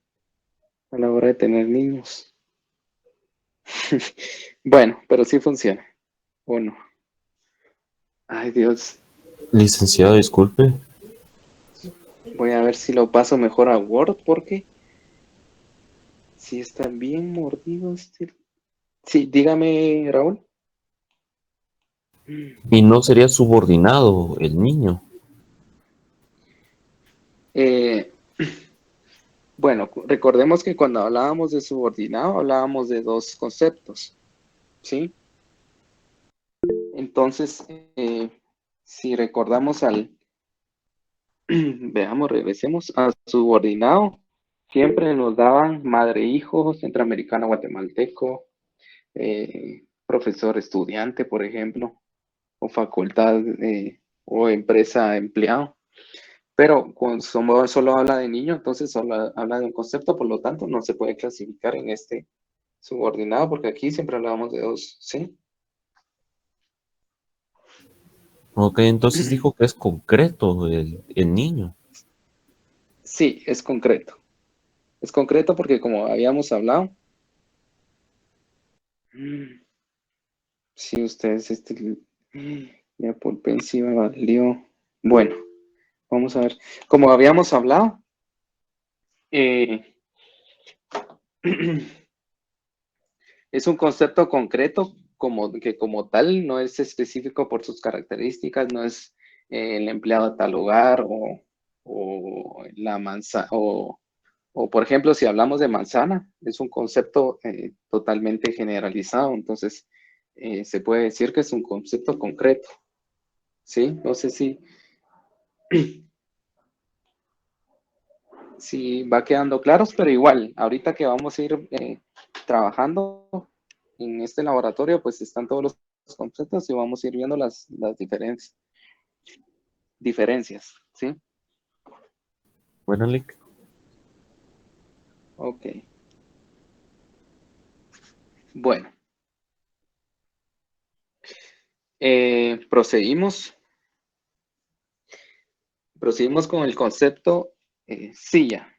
a la hora de tener niños. Bueno, pero sí funciona. ¿O no? Ay, Dios. Licenciado, disculpe. Voy a ver si lo paso mejor a Word porque si está bien mordido este... Sí, dígame, Raúl. Y no sería subordinado el niño. Bueno, recordemos que cuando hablábamos de subordinado, hablábamos de dos conceptos, ¿sí? Entonces, si recordamos veamos, regresemos a subordinado, siempre nos daban madre-hijo, centroamericano, guatemalteco, profesor, estudiante, por ejemplo, o facultad, o empresa, empleado. Pero cuando solo habla de niño, entonces solo habla de un concepto, por lo tanto no se puede clasificar en este subordinado, porque aquí siempre hablábamos de dos, ¿sí? Ok, entonces dijo que es concreto el niño. Sí, es concreto. Es concreto porque como habíamos hablado, sí, ustedes, mi Apple Pencil me valió. Bueno, vamos a ver. Como habíamos hablado, es un concepto concreto que como tal no es específico por sus características, no es el empleado de tal lugar o la manzana O por ejemplo, si hablamos de manzana, es un concepto totalmente generalizado, entonces se puede decir que es un concepto concreto. ¿Sí? No sé si va quedando claros, pero igual, ahorita que vamos a ir trabajando en este laboratorio, pues están todos los conceptos y vamos a ir viendo las diferencias, ¿sí? Bueno, Lick. Ok. Bueno. Proseguimos con el concepto silla.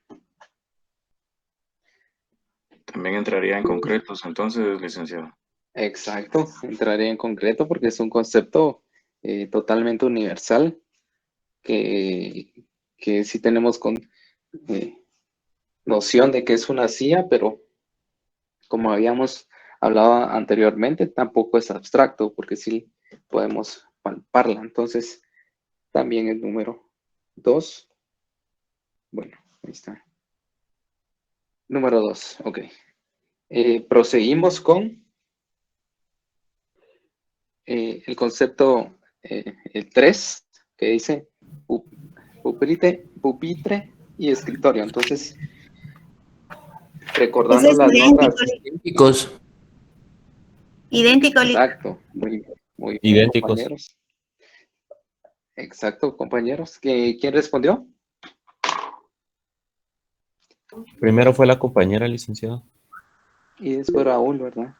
También entraría en concretos, entonces, licenciado. Exacto, entraré en concreto porque es un concepto totalmente universal que sí tenemos noción de que es una silla, pero como habíamos hablado anteriormente, tampoco es abstracto porque sí podemos palparla. Entonces, también el número 2. Bueno, ahí está. Número 2, ok. Proseguimos con el concepto el 3, que dice pupitre y escritorio. Entonces, recordando las notas. Idénticos. Idéntico, Exacto, muy bien, Idénticos. compañeros. Exacto, compañeros. ¿Quién respondió? Primero fue la compañera, licenciado. Y después Raúl, ¿verdad?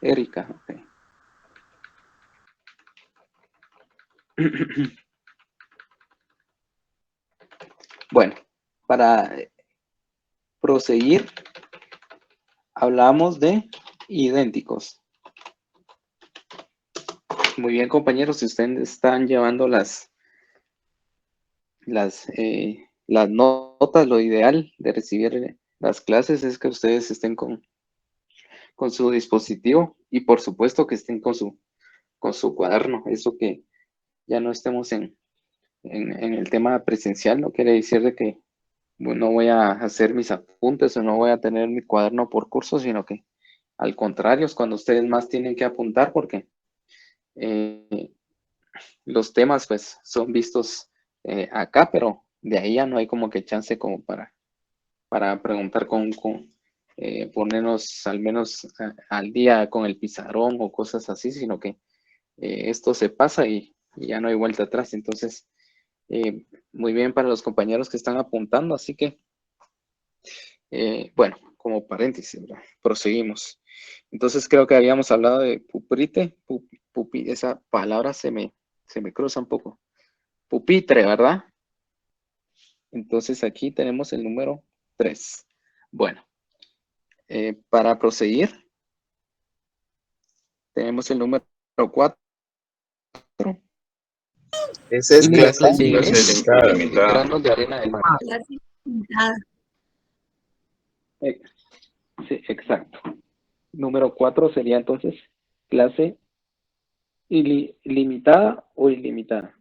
Erika, ok. Bueno, para proseguir, hablamos de idénticos. Muy bien, compañeros, si ustedes están llevando las notas, lo ideal de recibir las clases es que ustedes estén con su dispositivo y por supuesto que estén con su cuaderno. Eso que ya no estemos en el tema presencial no quiere decir de que no voy a hacer mis apuntes o no voy a tener mi cuaderno por curso, sino que al contrario es cuando ustedes más tienen que apuntar porque los temas pues son vistos acá, pero de ahí ya no hay como que chance como para preguntar ponernos al menos al día con el pizarrón o cosas así, sino que esto se pasa y ya no hay vuelta atrás. Entonces, muy bien para los compañeros que están apuntando, así que, bueno, como paréntesis, ¿verdad? Proseguimos. Entonces creo que habíamos hablado de pupitre, esa palabra se me cruza un poco. Pupitre, ¿verdad? Entonces aquí tenemos el número 3. Bueno, para proseguir, tenemos el número 4. Esa es clase Ilimitada. ilimitada. Granos de arena del mar. Sí, exacto. Número 4 sería entonces clase ilimitada o ilimitada.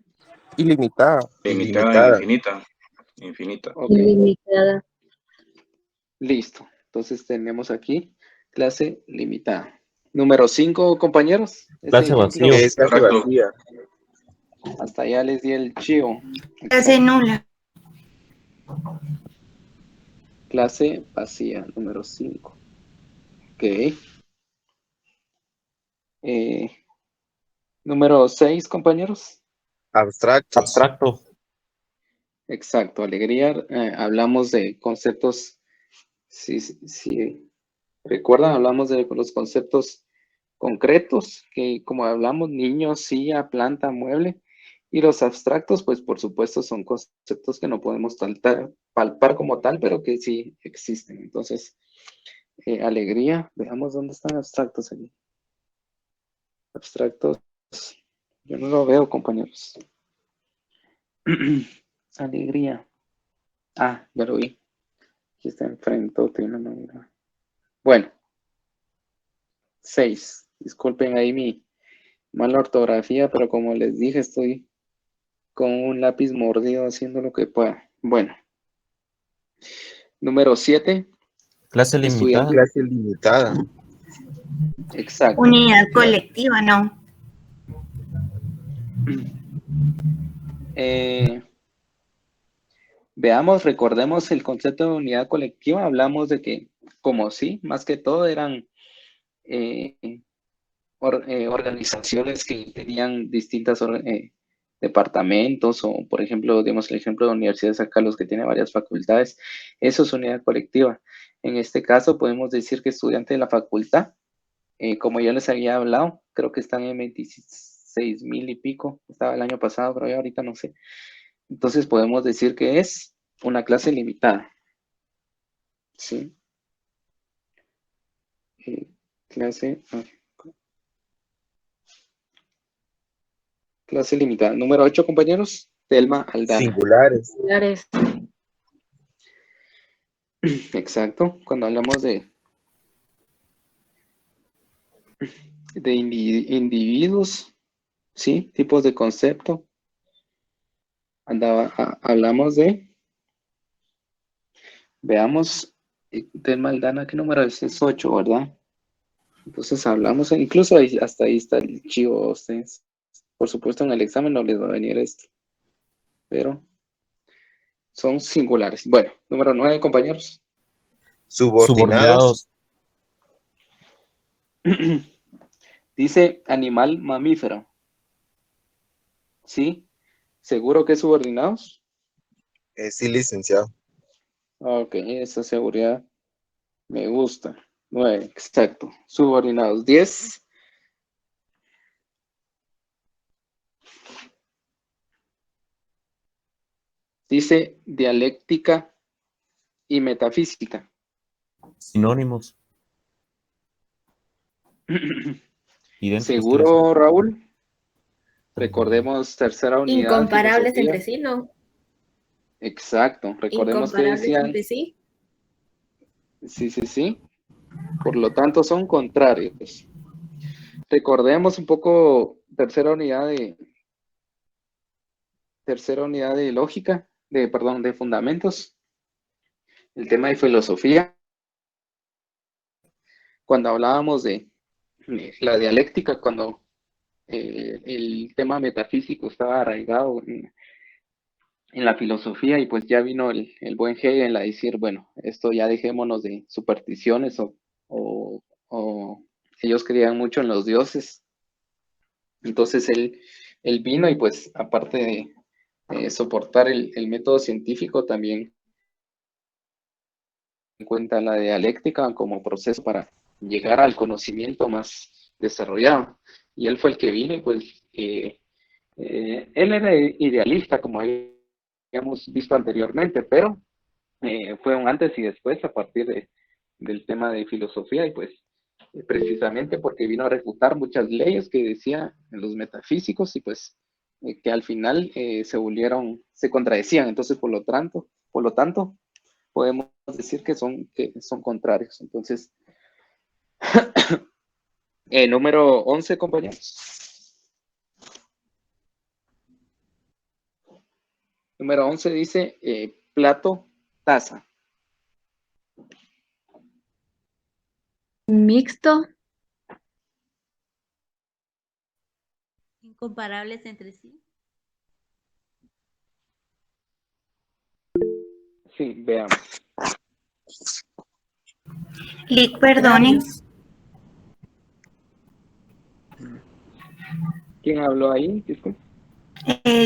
Ilimitada. Limitada, infinita. Infinita. Ok, Ilimitada. listo. Entonces tenemos aquí clase limitada. Número 5, compañeros. Clase vacío. Es clase Correcto. vacía. Hasta allá les di el chivo. Clase nula. Clase vacía, número 5. Ok. Número 6, compañeros. Abstractos. Abstracto. Exacto, alegría. Hablamos de conceptos, si recuerdan, hablamos de los conceptos concretos, que como hablamos, niño, silla, planta, mueble. Y los abstractos, pues por supuesto, son conceptos que no podemos palpar como tal, pero que sí existen. Entonces, alegría, veamos dónde están abstractos aquí. Abstractos, yo no lo veo, compañeros. Alegría. Ah, ya lo vi. Aquí está enfrente. Bueno. 6. Disculpen ahí mi mala ortografía, pero como les dije, estoy con un lápiz mordido haciendo lo que pueda. Bueno. Número 7, Clase limitada. estudiante. Clase limitada. Exacto. Unidad colectiva, no. Veamos, recordemos el concepto de unidad colectiva. Hablamos de que, como sí, más que todo eran organizaciones que tenían distintos departamentos, o por ejemplo, dimos el ejemplo de la Universidad de San Carlos, que tiene varias facultades. Eso es unidad colectiva. En este caso podemos decir que estudiante de la facultad, como ya les había hablado, creo que están en 26,000 y pico, estaba el año pasado, pero yo ahorita no sé. Entonces podemos decir que es una clase limitada. ¿Sí? Clase limitada. Número 8, compañeros. Telma Aldana. Singulares. Exacto. Cuando hablamos de individuos, ¿sí? Tipos de concepto. Hablamos de, veamos, Telma Aldana, ¿qué número es? Es 8, ¿verdad? Entonces hablamos, incluso hasta ahí está el chivo a ustedes. Por supuesto, en el examen no les va a venir esto, pero son singulares. Bueno, número 9, compañeros. Subordinados. Dice animal mamífero. ¿Sí? ¿Seguro que es subordinados? Sí, licenciado. Ok, esa seguridad me gusta. 9, exacto. Subordinados. 10. Dice dialéctica y metafísica. Sinónimos. Idénticos. ¿Seguro, Raúl? Recordemos tercera unidad. Incomparables filosofía. entre sí, ¿no? Exacto. Recordemos que Incomparables decían. entre sí. Sí. Por lo tanto, son contrarios. Recordemos un poco tercera unidad de lógica, de fundamentos. El tema de filosofía. Cuando hablábamos de la dialéctica, cuando el tema metafísico estaba arraigado en la filosofía, y pues ya vino el buen Hegel a decir, bueno, esto ya dejémonos de supersticiones, o ellos creían mucho en los dioses. Entonces él vino, y pues aparte de soportar el método científico, también en cuenta la dialéctica como proceso para llegar al conocimiento más desarrollado. Y él fue el que vino, y pues él era idealista, como habíamos visto anteriormente, pero fue un antes y después a partir del tema de filosofía, y pues precisamente porque vino a refutar muchas leyes que decían los metafísicos, y pues que al final se contradecían. Entonces, por lo tanto, podemos decir que son contrarios. Entonces, número 11, compañeros. Número 11 dice plato, taza. Mixto. Incomparables entre sí. Sí, veamos. Lick, perdone. ¿Quién habló ahí? Disculpe.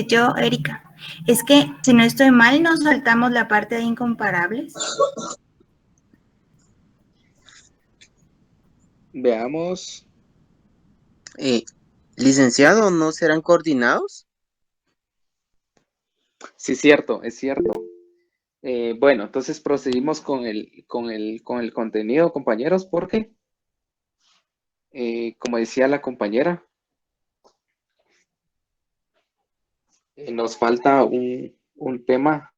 Yo, Erika. Es que, si no estoy mal, nos saltamos la parte de incomparables. Veamos. Licenciado, ¿no serán coordinados? Sí, es cierto. Bueno, entonces procedimos con el contenido, compañeros, porque, como decía la compañera, nos falta un tema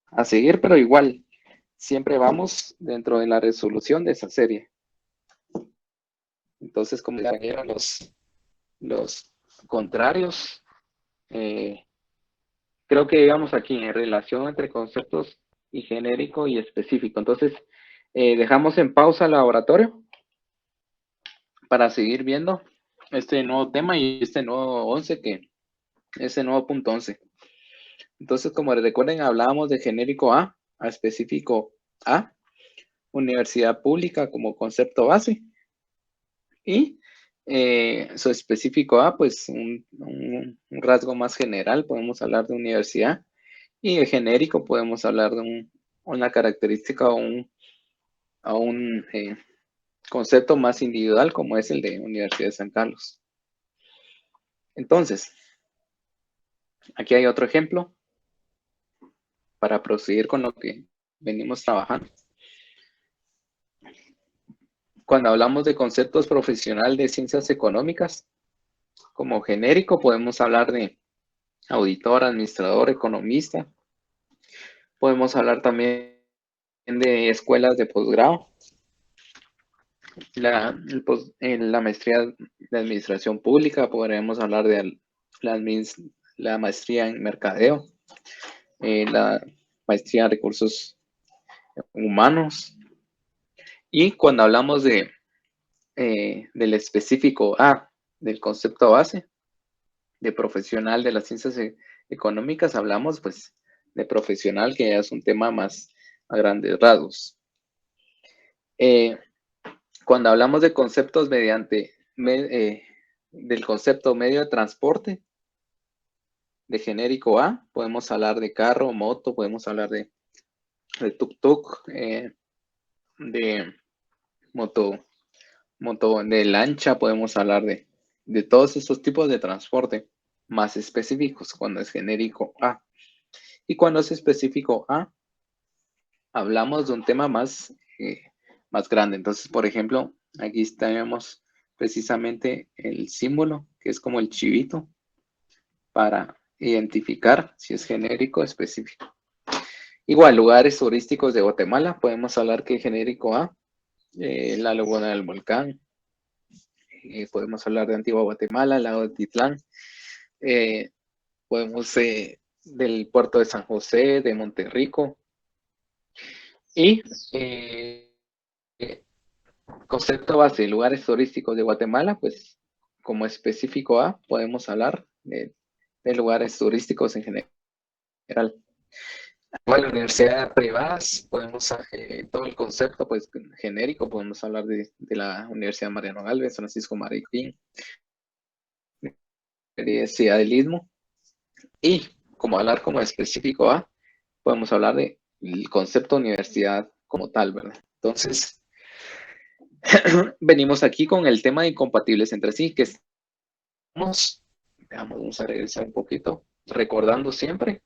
a seguir, pero igual, siempre vamos dentro de la resolución de esa serie. Entonces, como dijeron los contrarios, creo que digamos aquí, en relación entre conceptos y genérico y específico. Entonces, dejamos en pausa el laboratorio para seguir viendo este nuevo tema y este nuevo 11 ese nuevo punto 11. Entonces, como recuerden, hablábamos de genérico A específico A, universidad pública como concepto base, y su específico A, pues un rasgo más general, podemos hablar de universidad, y el genérico podemos hablar de una característica o un concepto más individual, como es el de Universidad de San Carlos. Entonces, aquí hay otro ejemplo para proseguir con lo que venimos trabajando. Cuando hablamos de conceptos profesional de ciencias económicas, como genérico, podemos hablar de auditor, administrador, economista. Podemos hablar también de escuelas de posgrado. En la maestría de administración pública podríamos hablar de la maestría en mercadeo, la maestría en recursos humanos. Y cuando hablamos del específico A, del concepto base, de profesional de las ciencias económicas, hablamos pues de profesional, que ya es un tema más a grandes rasgos. Cuando hablamos de conceptos del concepto medio de transporte, de genérico A, podemos hablar de carro, moto, podemos hablar de tuk-tuk, de moto, de lancha, podemos hablar de todos esos tipos de transporte más específicos cuando es genérico A. Y cuando es específico A, hablamos de un tema más grande. Entonces, por ejemplo, aquí tenemos precisamente el símbolo, que es como el chivito, para identificar si es genérico o específico. Igual, lugares turísticos de Guatemala, podemos hablar que genérico A, la Laguna del Volcán, podemos hablar de Antigua Guatemala, el lago de Titlán, podemos del puerto de San José, de Monterrico, y concepto base, lugares turísticos de Guatemala, pues como específico A, podemos hablar de lugares turísticos en general. Igual, universidades privadas, podemos, todo el concepto pues genérico, podemos hablar de la Universidad Mariano Gálvez, Francisco Mariquín, Universidad del Istmo, y como hablar como específico A, podemos hablar de el concepto universidad como tal, ¿verdad? Entonces, venimos aquí con el tema de incompatibles entre sí, que estamos, vamos a regresar un poquito, recordando siempre.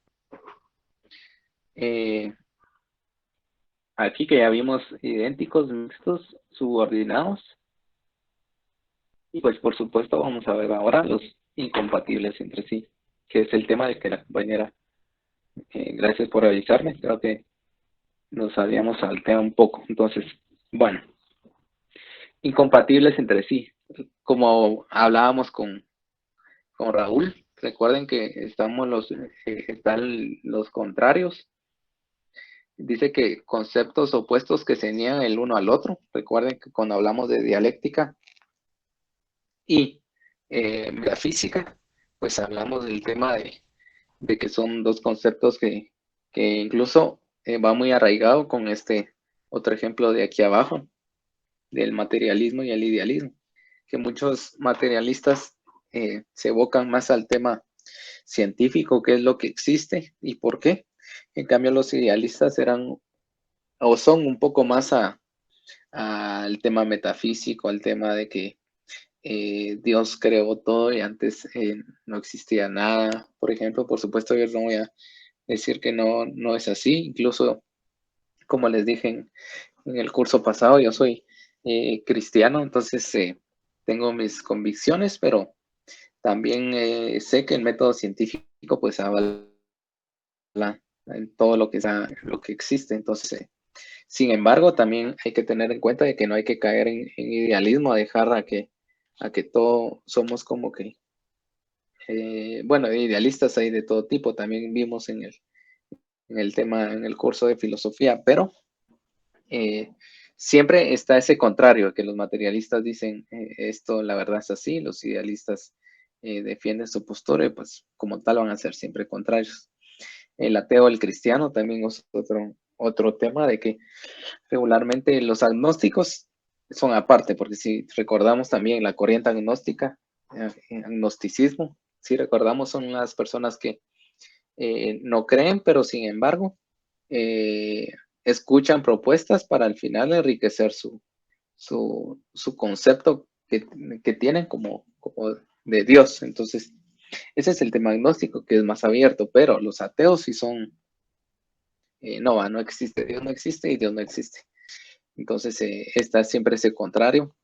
Aquí que ya vimos idénticos, mixtos, subordinados. Y pues por supuesto vamos a ver ahora los incompatibles entre sí, que es el tema de que la compañera, gracias por avisarme, creo que nos habíamos salteado un poco. Entonces, bueno, incompatibles entre sí. Como hablábamos con Raúl, recuerden que están los contrarios. Dice que conceptos opuestos que se niegan el uno al otro. Recuerden que cuando hablamos de dialéctica y metafísica, pues hablamos del tema de que son dos conceptos que incluso va muy arraigado con este otro ejemplo de aquí abajo, del materialismo y el idealismo, que muchos materialistas se evocan más al tema científico, qué es lo que existe y por qué. En cambio, los idealistas eran o son un poco más al tema metafísico, al tema de que Dios creó todo y antes no existía nada. Por ejemplo, por supuesto, yo no voy a decir que no es así. Incluso, como les dije en el curso pasado, yo soy cristiano, entonces tengo mis convicciones, pero también sé que el método científico pues avala en todo lo que existe. Entonces, sin embargo, también hay que tener en cuenta de que no hay que caer en idealismo, a dejar a que todos somos como que, bueno, idealistas hay de todo tipo. También vimos en en el tema, en el curso de filosofía, pero siempre está ese contrario, que los materialistas dicen esto la verdad es así, los idealistas defienden su postura y pues como tal van a ser siempre contrarios. El ateo, el cristiano también es otro tema de que regularmente los agnósticos son aparte, porque si recordamos también la corriente agnóstica, agnosticismo, si recordamos son las personas que no creen, pero sin embargo escuchan propuestas para al final enriquecer su concepto que tienen como de Dios. Entonces, ese es el tema agnóstico, que es más abierto, pero los ateos sí son, no existe, Dios no existe y Dios no existe. Entonces, está siempre ese contrario,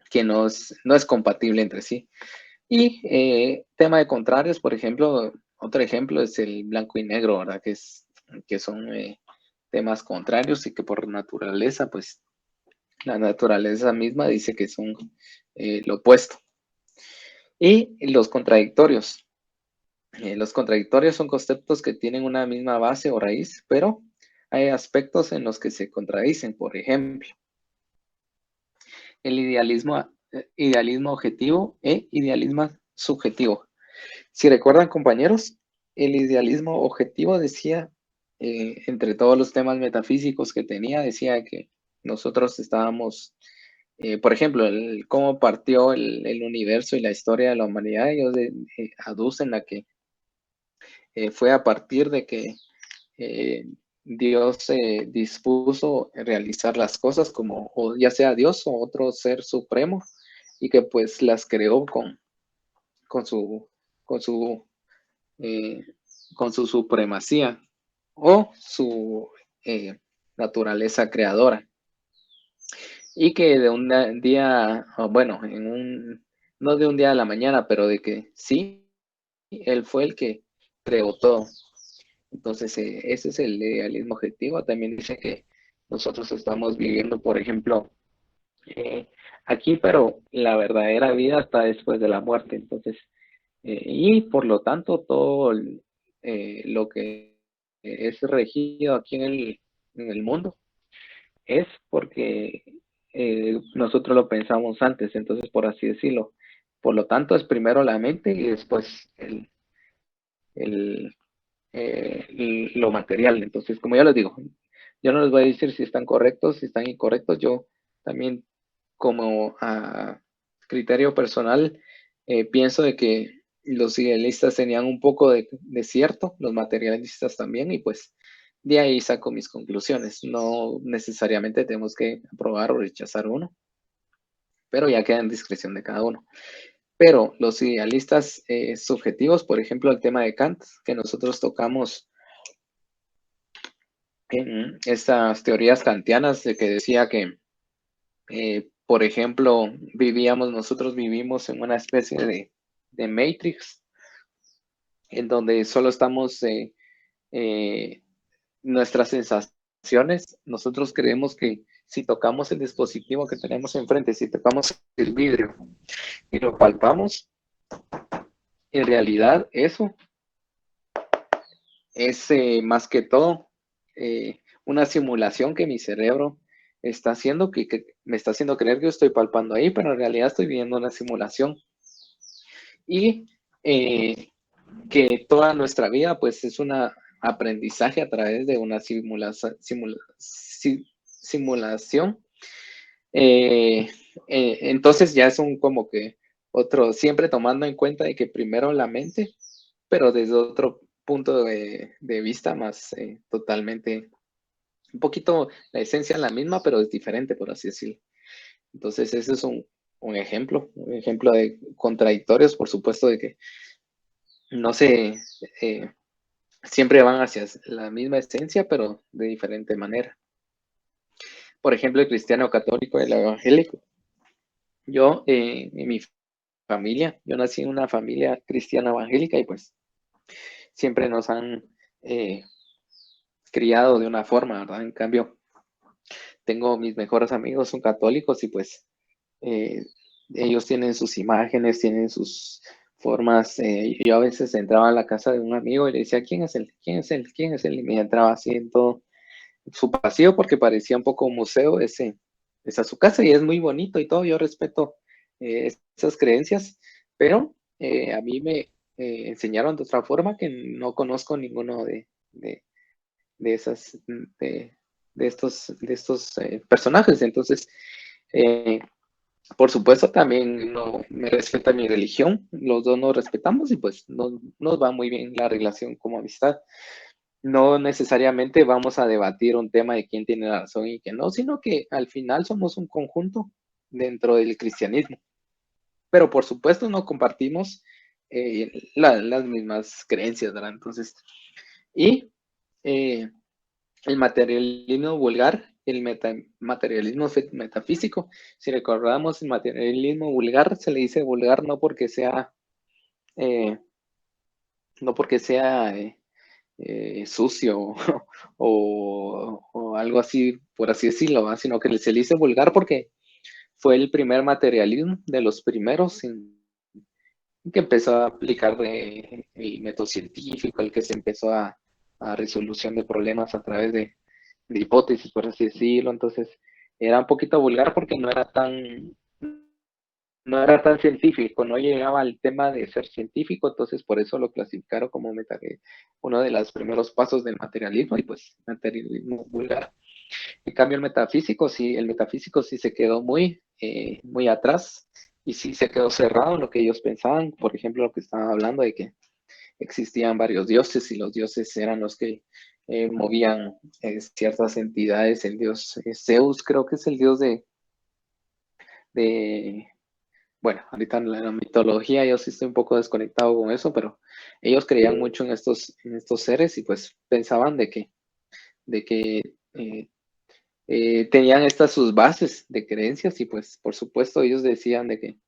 que no es compatible entre sí. Y tema de contrarios, por ejemplo, otro ejemplo es el blanco y negro, ¿verdad? Que son temas contrarios y que por naturaleza, pues, la naturaleza misma dice que son lo opuesto. Y los contradictorios. Los contradictorios son conceptos que tienen una misma base o raíz, pero hay aspectos en los que se contradicen. Por ejemplo, el idealismo objetivo e idealismo subjetivo. Si recuerdan, compañeros, el idealismo objetivo decía, entre todos los temas metafísicos que tenía, decía que nosotros estábamos, por ejemplo, cómo partió el universo y la historia de la humanidad. Ellos aducen a que fue a partir de que Dios dispuso realizar las cosas como, o ya sea Dios o otro ser supremo, y que pues las creó con su supremacía o su naturaleza creadora. Y que de un día, bueno, no de un día a la mañana, pero de que sí, él fue el que creó todo. Entonces, ese es el idealismo objetivo. También dice que nosotros estamos viviendo, por ejemplo, aquí, pero la verdadera vida está después de la muerte. Entonces, y por lo tanto, todo lo que es regido aquí en el mundo es porque nosotros lo pensamos antes, entonces, por así decirlo. Por lo tanto, es primero la mente y después el, lo material. Entonces, como ya les digo, yo no les voy a decir si están correctos, si están incorrectos. Yo también, como criterio personal, pienso de que los idealistas tenían un poco de cierto, los materialistas también, y pues de ahí saco mis conclusiones. No necesariamente tenemos que aprobar o rechazar uno, pero ya queda en discreción de cada uno. Pero los idealistas subjetivos, por ejemplo, el tema de Kant, que nosotros tocamos en estas teorías kantianas, de que decía que, por ejemplo, nosotros vivimos en una especie de Matrix, en donde solo estamos nuestras sensaciones. Nosotros creemos que si tocamos el dispositivo que tenemos enfrente, si tocamos el vidrio y lo palpamos, en realidad eso es más que todo una simulación que mi cerebro está haciendo, que me está haciendo creer que yo estoy palpando ahí, pero en realidad estoy viviendo una simulación. Y que toda nuestra vida pues es un aprendizaje a través de una simulación. Entonces ya es como que siempre tomando en cuenta de que primero la mente, pero desde otro punto de vista más totalmente, un poquito la esencia es la misma, pero es diferente, por así decirlo. Entonces ese es un ejemplo de contradictorios, por supuesto, de que no sé, siempre van hacia la misma esencia, pero de diferente manera. Por ejemplo, el cristiano católico y el evangélico. Yo, en mi familia, yo nací en una familia cristiana evangélica y pues siempre nos han criado de una forma, ¿verdad? En cambio, tengo mis mejores amigos, son católicos y pues ellos tienen sus imágenes, tienen sus formas. Yo a veces entraba a la casa de un amigo y le decía, ¿quién es él? ¿Quién es él? ¿Quién es él? Y me entraba así en todo su pasillo porque parecía un poco museo esa su casa y es muy bonito y todo. Yo respeto esas creencias, pero a mí me enseñaron de otra forma que no conozco ninguno de, de esas, de estos personajes. Entonces, eh, por supuesto, también no me respeta mi religión, los dos nos respetamos y pues nos va muy bien la relación como amistad. No necesariamente vamos a debatir un tema de quién tiene razón y quién no, sino que al final somos un conjunto dentro del cristianismo. Pero por supuesto no compartimos las mismas creencias, ¿verdad? Entonces, y eh, el materialismo vulgar, el materialismo metafísico. Si recordamos, el materialismo vulgar se le dice vulgar eh, no porque sea sucio o algo así, por así decirlo, ¿va? Sino que se le dice vulgar porque fue el primer materialismo de los primeros que empezó a aplicar el método científico, el que se empezó a resolución de problemas a través de hipótesis, por así decirlo. Entonces, era un poquito vulgar porque no era tan científico, no llegaba al tema de ser científico, entonces por eso lo clasificaron como uno de los primeros pasos del materialismo y pues materialismo vulgar. En cambio, el metafísico sí se quedó muy atrás y sí se quedó cerrado en lo que ellos pensaban. Por ejemplo, lo que estaban hablando de que existían varios dioses y los dioses eran los que movían ciertas entidades. El dios Zeus creo que es el dios de, bueno, ahorita en la mitología yo sí estoy un poco desconectado con eso, pero ellos creían mucho en estos seres y pues pensaban de que tenían estas sus bases de creencias y pues por supuesto ellos decían de que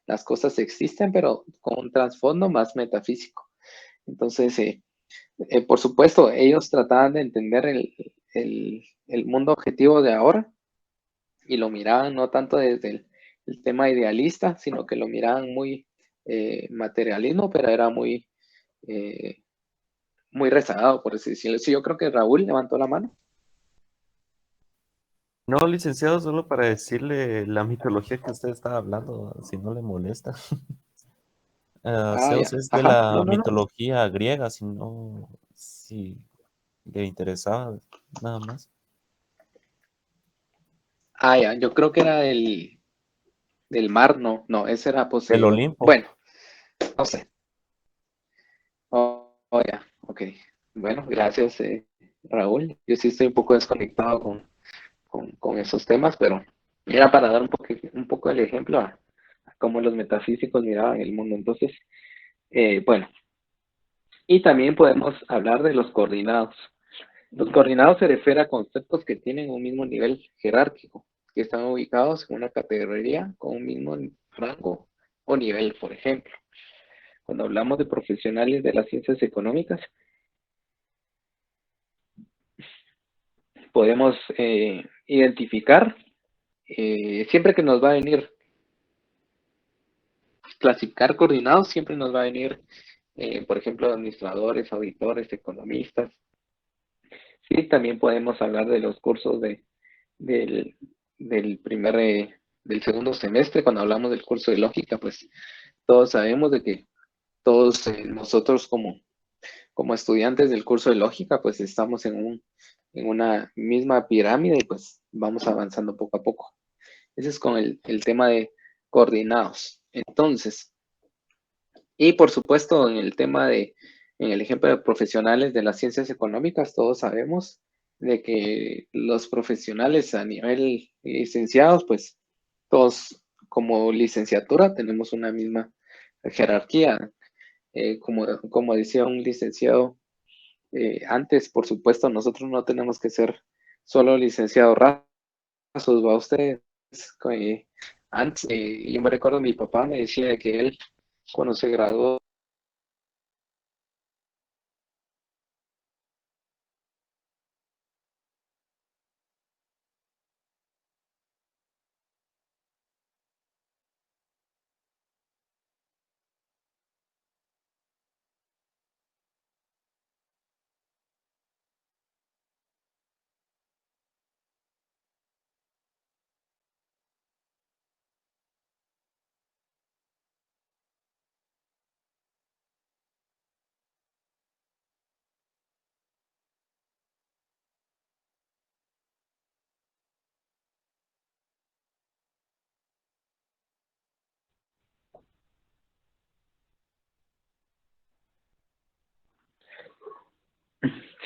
las cosas existen, pero con un trasfondo más metafísico. Entonces, por supuesto, ellos trataban de entender el mundo objetivo de ahora y lo miraban no tanto desde el tema idealista, sino que lo miraban muy materialismo, pero era eh, muy rezagado, por así decirlo. Sí, yo creo que Raúl levantó la mano. No, licenciado, solo para decirle la mitología que usted estaba hablando, si no le molesta. Ah, Zeus ya. es de Ajá, no, la no, no. mitología griega, si le interesaba, nada más. Ah, ya, yo creo que era del mar, no, no, ese era Del Poseidón. Olimpo. Bueno, no sé. Ya, ok. Bueno, gracias, Raúl. Yo sí estoy un poco desconectado con esos temas, pero era para dar un poco el ejemplo a cómo los metafísicos miraban el mundo. Entonces, bueno, y también podemos hablar de los coordinados. Los coordinados se refiere a conceptos que tienen un mismo nivel jerárquico, que están ubicados en una categoría con un mismo rango o nivel, por ejemplo. Cuando hablamos de profesionales de las ciencias económicas, podemos identificar, siempre que nos va a venir clasificar coordinados, siempre nos va a venir, por ejemplo, administradores, auditores, economistas. Sí, también podemos hablar de los cursos del, del segundo semestre, cuando hablamos del curso de lógica, pues todos sabemos de que todos nosotros como estudiantes del curso de lógica, pues estamos en una misma pirámide y pues vamos avanzando poco a poco. Ese es con el tema de coordinados. Entonces, y por supuesto, en el ejemplo de profesionales de las ciencias económicas, todos sabemos de que los profesionales a nivel licenciados, pues todos como licenciatura tenemos una misma jerarquía. Como decía un licenciado antes, por supuesto, nosotros no tenemos que ser solo licenciados rasos, va ustedes. Eh, Antes, yo me recuerdo mi papá me decía que él, cuando se graduó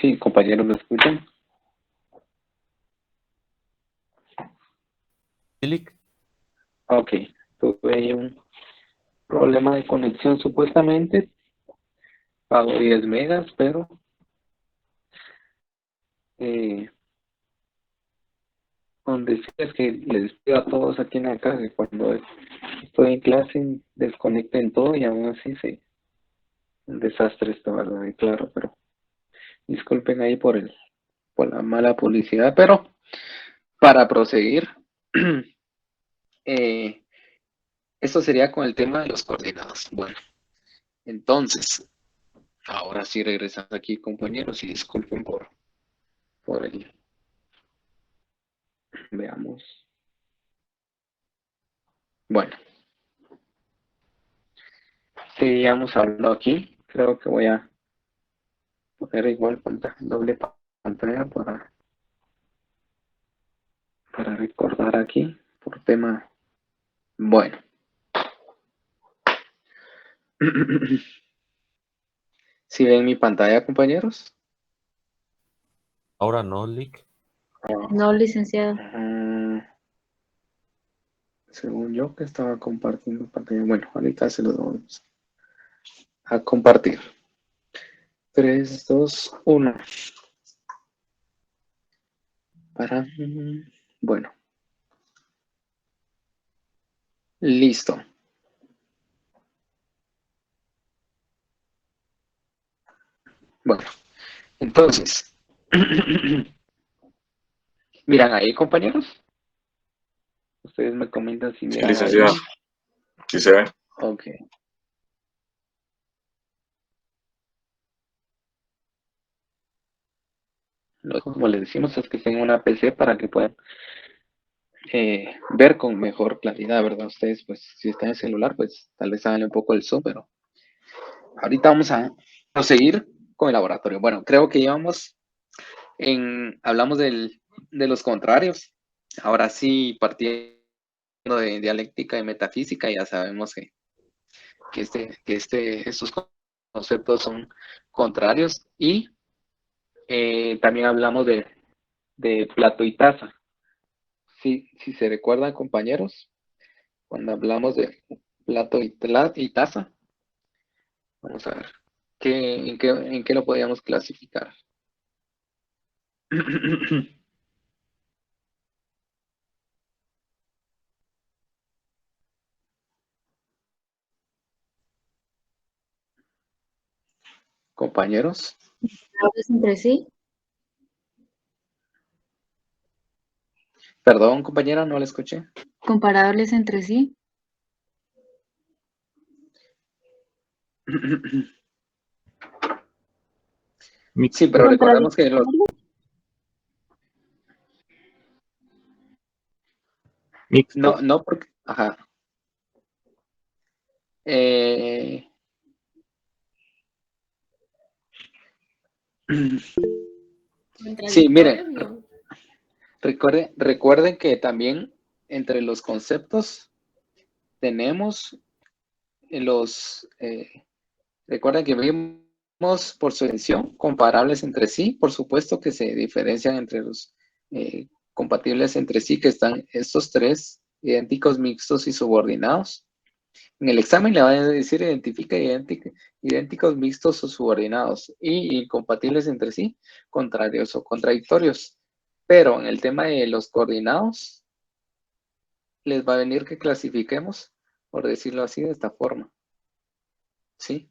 Sí, compañeros, ¿me escuchan? Lick, Ok, tuve ahí un problema de conexión supuestamente. Pago 10 megas, pero eh, donde sí es que les pido a todos aquí en la casa que cuando estoy en clase desconecten todo y aún así un desastre esto, ¿verdad? Y claro, pero disculpen ahí por la mala publicidad, pero para proseguir, eh, esto sería con el tema de los coordinados. Bueno, entonces, ahora sí regresando aquí, compañeros, y disculpen por el, veamos. Bueno, seguíamos hablando aquí. Creo que voy a poner igual doble pantalla para recordar aquí por tema. Bueno. ¿Sí ven mi pantalla, compañeros? ahora no, Lick. No, licenciado. Según yo que estaba compartiendo pantalla. Bueno, ahorita se lo vamos a compartir. 3, 2, 1. Bueno. Listo. Bueno, entonces. ¿Miran ahí, compañeros? Ustedes me comentan si Sí, miran ahí. licenciado. Sí se ve. Ok. Como les decimos, es que tengan una PC para que puedan ver con mejor claridad, ¿verdad? Ustedes, pues, si están en celular, pues, tal vez hagan un poco el zoom, pero ahorita vamos a proseguir con el laboratorio. Bueno, creo que hablamos de los contrarios. Ahora sí, partiendo de dialéctica y metafísica, ya sabemos que estos conceptos son contrarios y también hablamos de plato y taza. Sí, si se recuerdan, compañeros, cuando hablamos de plato y taza, vamos a ver en qué lo podíamos clasificar. Compañeros, ¿Hablas entre sí? perdón, compañera, no la escuché. ¿Comparables entre sí? Sí, pero recordemos que no porque, ajá. Sí, miren, Contradictorios, no. recuerden que también entre los conceptos tenemos recuerden que vimos por su definición comparables entre sí, por supuesto que se diferencian entre los compatibles entre sí, que están estos tres, idénticos, mixtos y subordinados. En el examen le van a decir identifica idénticos, mixtos o subordinados y incompatibles entre sí, contrarios o contradictorios. Pero en el tema de los coordinados, les va a venir que clasifiquemos, por decirlo así, de esta forma. ¿Sí?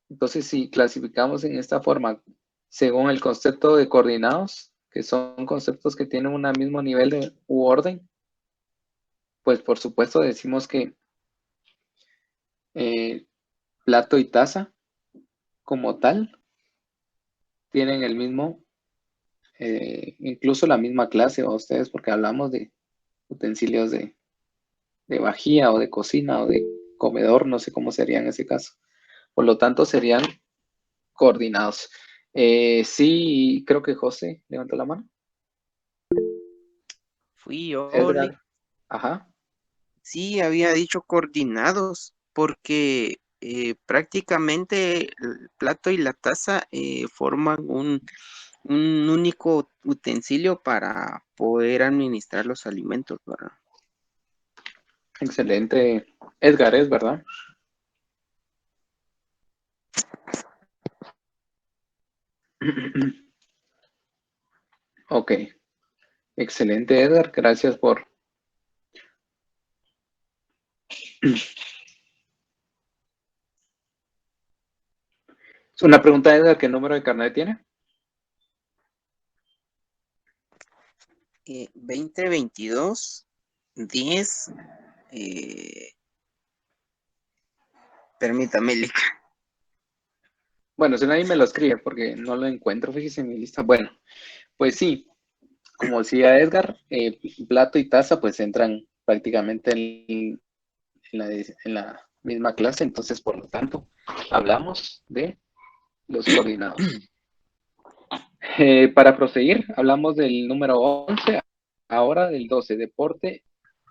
Entonces, si clasificamos en esta forma, según el concepto de coordinados, que son conceptos que tienen un mismo nivel de orden, pues por supuesto decimos que plato y taza como tal tienen el mismo, incluso la misma clase o ustedes, porque hablamos de utensilios de vajilla o de cocina o de comedor, no sé cómo sería en ese caso. Por lo tanto, serían coordinados. Sí, creo que José levantó la mano. Fui yo, Edgar. Ajá. sí, había dicho coordinados, porque prácticamente el plato y la taza forman un único utensilio para poder administrar los alimentos, ¿verdad? Excelente. Edgar, ¿es verdad? Ok. Excelente, Edgar. Gracias por... Es una pregunta, Edgar, ¿qué número de carnet tiene? 2022, 10, permítame, Lick. Bueno, si nadie me lo escribe porque no lo encuentro, fíjese en mi lista. Bueno, pues sí, como decía Edgar, plato y taza pues entran prácticamente en la misma clase, entonces por lo tanto hablamos de los coordinados. Para proseguir, hablamos del número 11, ahora del 12, deporte,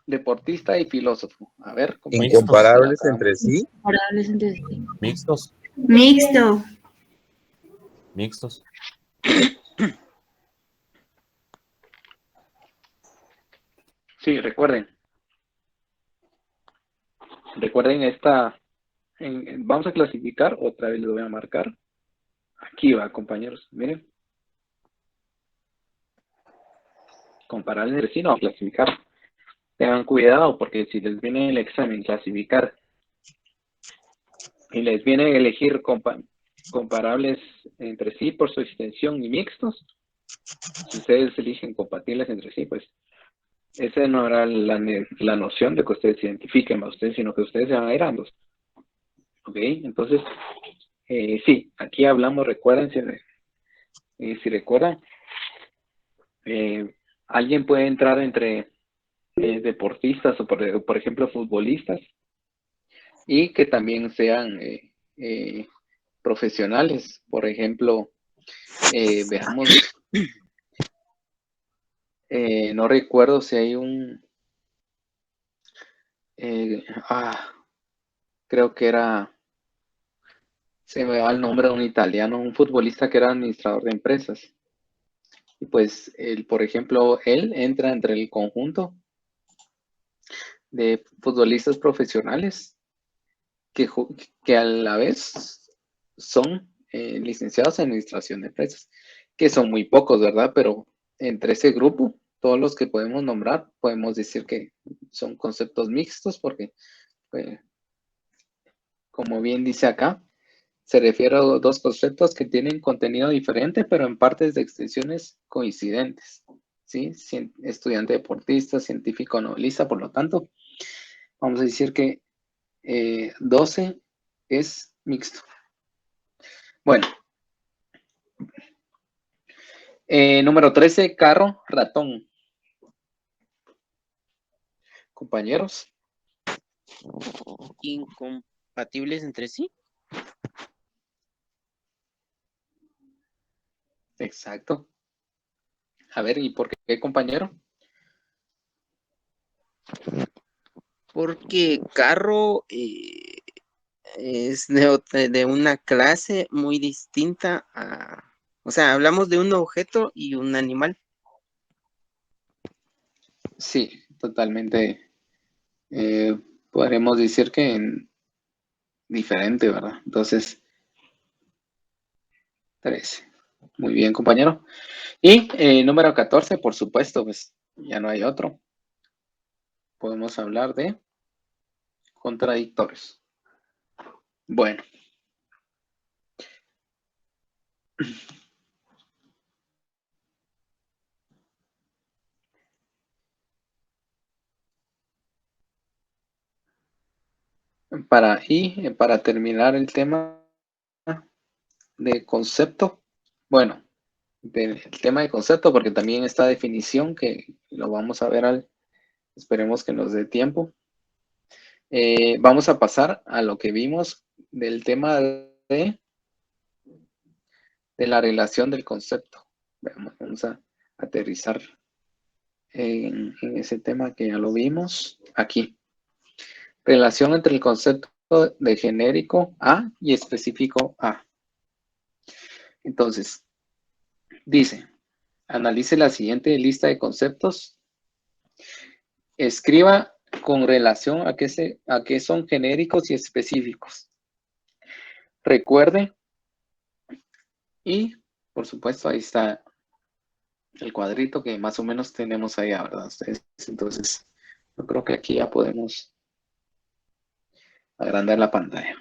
deportista y filósofo. A ver, compañeros. Incomparables entre sí. Comparables entre sí. Mixtos. Mixto. Mixtos. Sí, recuerden esta, vamos a clasificar, otra vez lo voy a marcar. Aquí va, compañeros, miren. Comparar entre sí, no, clasificar. Tengan cuidado porque si les viene el examen clasificar y les viene a elegir comparables entre sí por su extensión y mixtos, si ustedes eligen compatibles entre sí, pues esa no era la noción de que ustedes se identifiquen a ustedes, sino que ustedes se van a ir a ambos. ¿Ok? Entonces, sí, aquí hablamos, recuerden, si recuerdan, alguien puede entrar entre deportistas o por ejemplo futbolistas y que también sean profesionales. Por ejemplo, veamos, no recuerdo si hay creo que era, se me va el nombre de un italiano, un futbolista que era administrador de empresas. Y pues, por ejemplo, él entra entre el conjunto de futbolistas profesionales que a la vez son licenciados en administración de empresas, que son muy pocos, ¿verdad? Pero entre ese grupo, todos los que podemos nombrar, podemos decir que son conceptos mixtos porque, como bien dice acá, se refiere a dos conceptos que tienen contenido diferente, pero en partes de extensiones coincidentes. ¿Sí? Estudiante deportista, científico novelista, por lo tanto, vamos a decir que 12 es mixto. Bueno. Número 13, carro, ratón. Compañeros. Incompatibles entre sí. Exacto. A ver, ¿y por qué, compañero? Porque carro es de una clase muy distinta a... O sea, hablamos de un objeto y un animal. Sí, totalmente. Podremos decir que diferente, ¿verdad? Entonces, 13. Muy bien, compañero. Y número 14, por supuesto, pues ya no hay otro. Podemos hablar de contradictorios. Bueno. Para terminar el tema de concepto, bueno, el tema de concepto, porque también esta definición que lo vamos a ver esperemos que nos dé tiempo. Vamos a pasar a lo que vimos del tema de la relación del concepto. Vamos a aterrizar en ese tema que ya lo vimos aquí. Relación entre el concepto concepto de genérico A y específico A. Entonces, dice, analice la siguiente lista de conceptos. Escriba con relación a qué son genéricos y específicos. Recuerde, y por supuesto ahí está el cuadrito que más o menos tenemos ahí, ¿verdad? Ustedes, entonces, yo creo que aquí ya podemos agrandar la pantalla.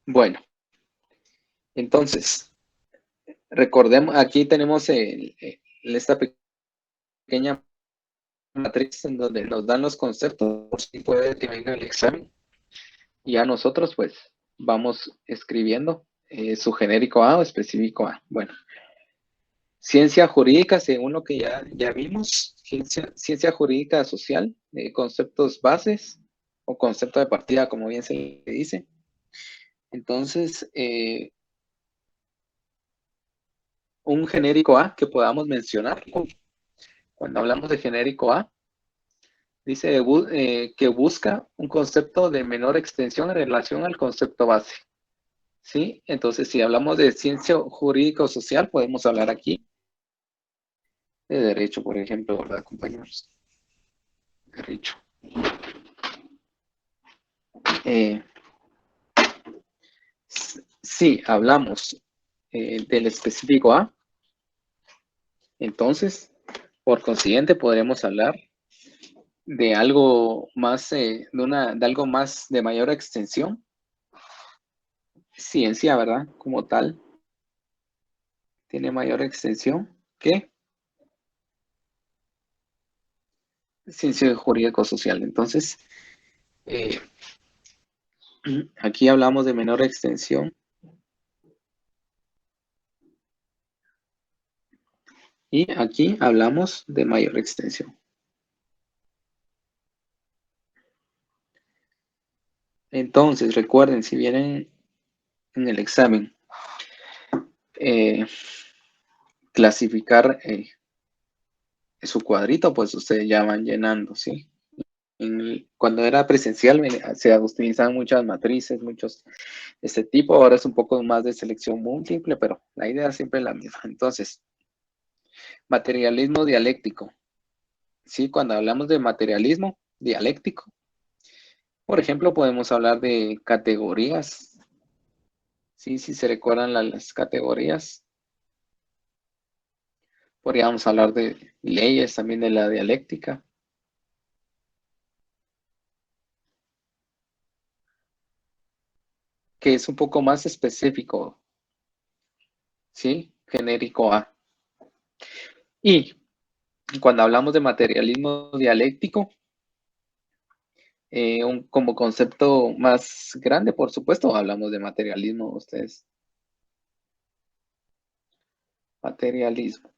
Bueno, entonces, recordemos, aquí tenemos esta pequeña matriz en donde nos dan los conceptos, por si puede que venga el examen. Y a nosotros, pues, vamos escribiendo su genérico A o específico A. Bueno, ciencia jurídica, según lo que ya vimos, ciencia jurídica social, conceptos bases o concepto de partida, como bien se le dice. Entonces, un genérico A que podamos mencionar, cuando hablamos de genérico A, dice que busca un concepto de menor extensión en relación al concepto base. ¿Sí? Entonces, si hablamos de ciencia jurídica o social, podemos hablar aquí de derecho, por ejemplo, ¿verdad, compañeros? Derecho. Si hablamos del específico A, entonces, por consiguiente, podremos hablar de algo más, de algo más de mayor extensión. Ciencia, ¿verdad? Como tal, tiene mayor extensión que ciencia jurídico-social. Entonces, aquí hablamos de menor extensión. Y aquí hablamos de mayor extensión. Entonces, recuerden, si vienen en el examen, clasificar su cuadrito, pues ustedes ya van llenando, ¿sí? Cuando era presencial se utilizaban muchas matrices, muchos de este tipo. Ahora es un poco más de selección múltiple, pero la idea siempre es la misma. Entonces, materialismo dialéctico. Sí, cuando hablamos de materialismo dialéctico, por ejemplo, podemos hablar de categorías. Sí, si se recuerdan las categorías. Podríamos hablar de leyes también de la dialéctica. Que es un poco más específico. ¿Sí? Genérico A. Y cuando hablamos de materialismo dialéctico, como concepto más grande, por supuesto, hablamos de materialismo, ustedes. Materialismo.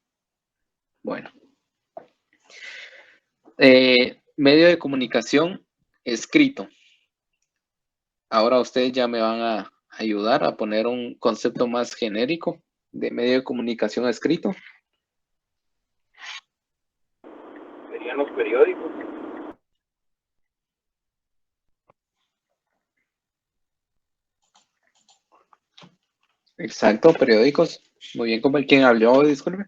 Bueno. Medio de comunicación escrito. Ahora ustedes ya me van a ayudar a poner un concepto más genérico de medio de comunicación escrito. Serían los periódicos. Exacto, periódicos. Muy bien, como ¿quién habló? Disculpe.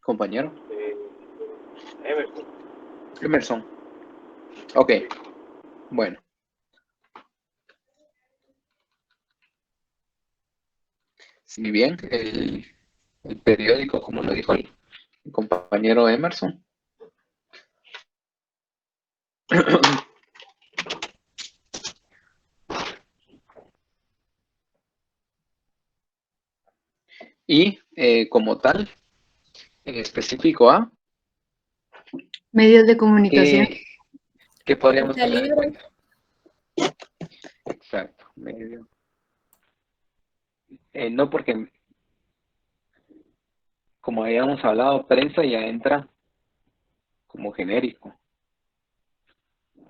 Compañero. Emerson. Emerson. Ok. Bueno. Si bien el periódico, como lo dijo el compañero Emerson. Y como tal, en específico A. Medios de comunicación. ¿Qué podríamos Está tener en libre. cuenta? Exacto, medio. No porque, como habíamos hablado, prensa ya entra como genérico,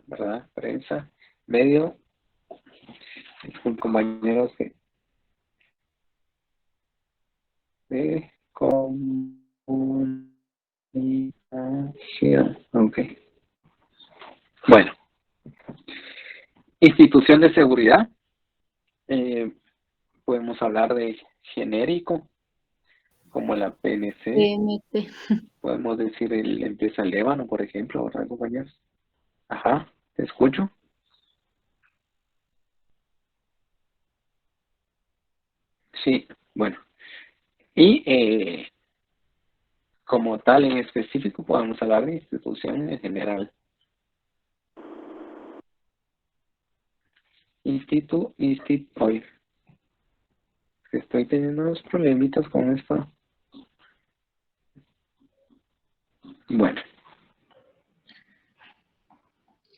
¿verdad? Prensa, medio, compañeros de comunicación. Ok. Bueno. Institución de seguridad. Podemos hablar de genérico, como la PNC. PNP. Podemos decir la empresa Lébano, por ejemplo, ¿verdad, compañeros? Ajá, te escucho. Sí, bueno. Y como tal en específico podemos hablar de institución en general. Oye, estoy teniendo unos problemitas con esto. Bueno.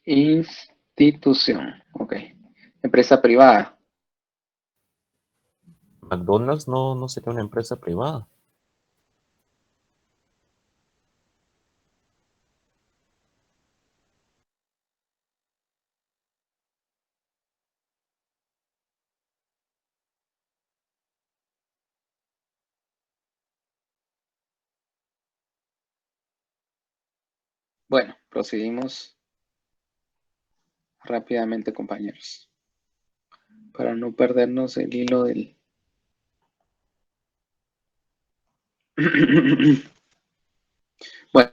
Institución, ok. Empresa privada. McDonald's no sería una empresa privada. Bueno, procedimos rápidamente, compañeros, para no perdernos el hilo del... Bueno,